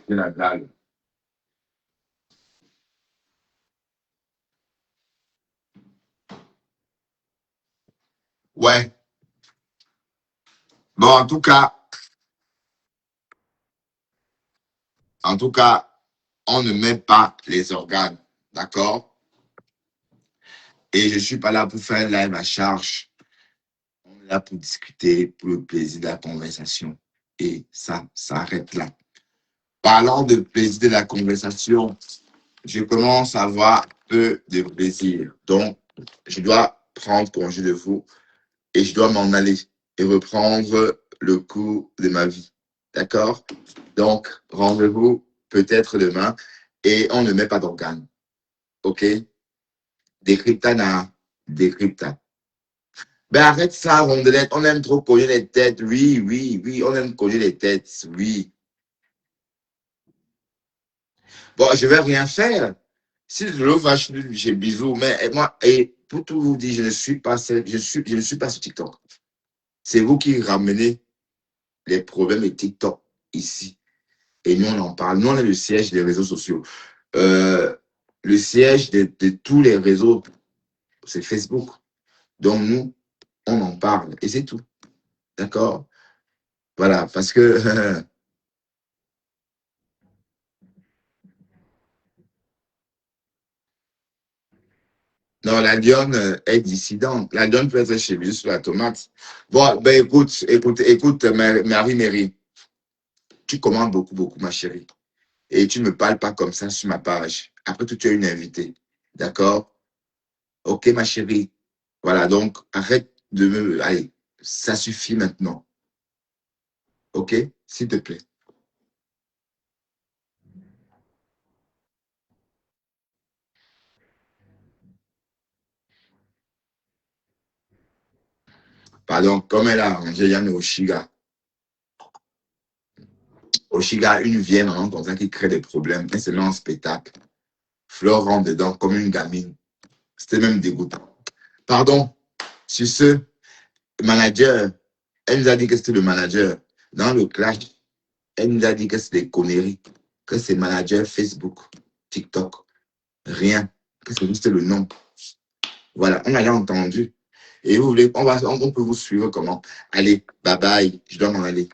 De la dalle. Ouais. Bon, en tout cas, on ne met pas les organes. D'accord? Et je ne suis pas là pour faire un live à charge. On est là pour discuter, pour le plaisir de la conversation. Et ça s'arrête là. Parlant de plaisir de la conversation, je commence à avoir peu de plaisir. Donc, je dois prendre congé de vous et je dois m'en aller et reprendre le cours de ma vie. D'accord? Donc, rendez-vous peut-être demain et on ne met pas d'organes. OK? Décrypta. Ben arrête ça, rondelette. On aime trop cogner les têtes. Oui. On aime cogner les têtes. Oui. Bon, je vais rien faire. Si je le vache, j'ai bisous. Mais moi, et pour tout vous dire, je ne suis pas sur TikTok. C'est vous qui ramenez les problèmes de TikTok ici. Et nous, on en parle. Nous, on est le siège des réseaux sociaux. Le siège de tous les réseaux, c'est Facebook. Donc, nous, on en parle. Et c'est tout. D'accord? Voilà. Parce que non, la lionne est dissidente. La lionne peut être chez lui sur la tomate. Bon, ben écoute, Marie-Mérie, tu commandes beaucoup, ma chérie. Et tu ne me parles pas comme ça sur ma page. Après tout, tu es une invitée. D'accord? Ok, ma chérie. Voilà, donc arrête de me... Allez, ça suffit maintenant. Ok? S'il te plaît. Pardon, comme elle a arrangé Yann Oshiga. Oshiga, une vieille maman comme ça qui crée des problèmes. Elle se met en spectacle. Flore rentre dedans comme une gamine. C'était même dégoûtant. Pardon. Sur ce, manager, elle nous a dit que c'était le manager. Dans le clash, elle nous a dit que c'est des conneries, que c'est manager Facebook, TikTok, rien, que c'est juste le nom. Voilà, on a déjà entendu. Et vous voulez, on peut vous suivre comment? Allez, bye bye, je dois m'en aller.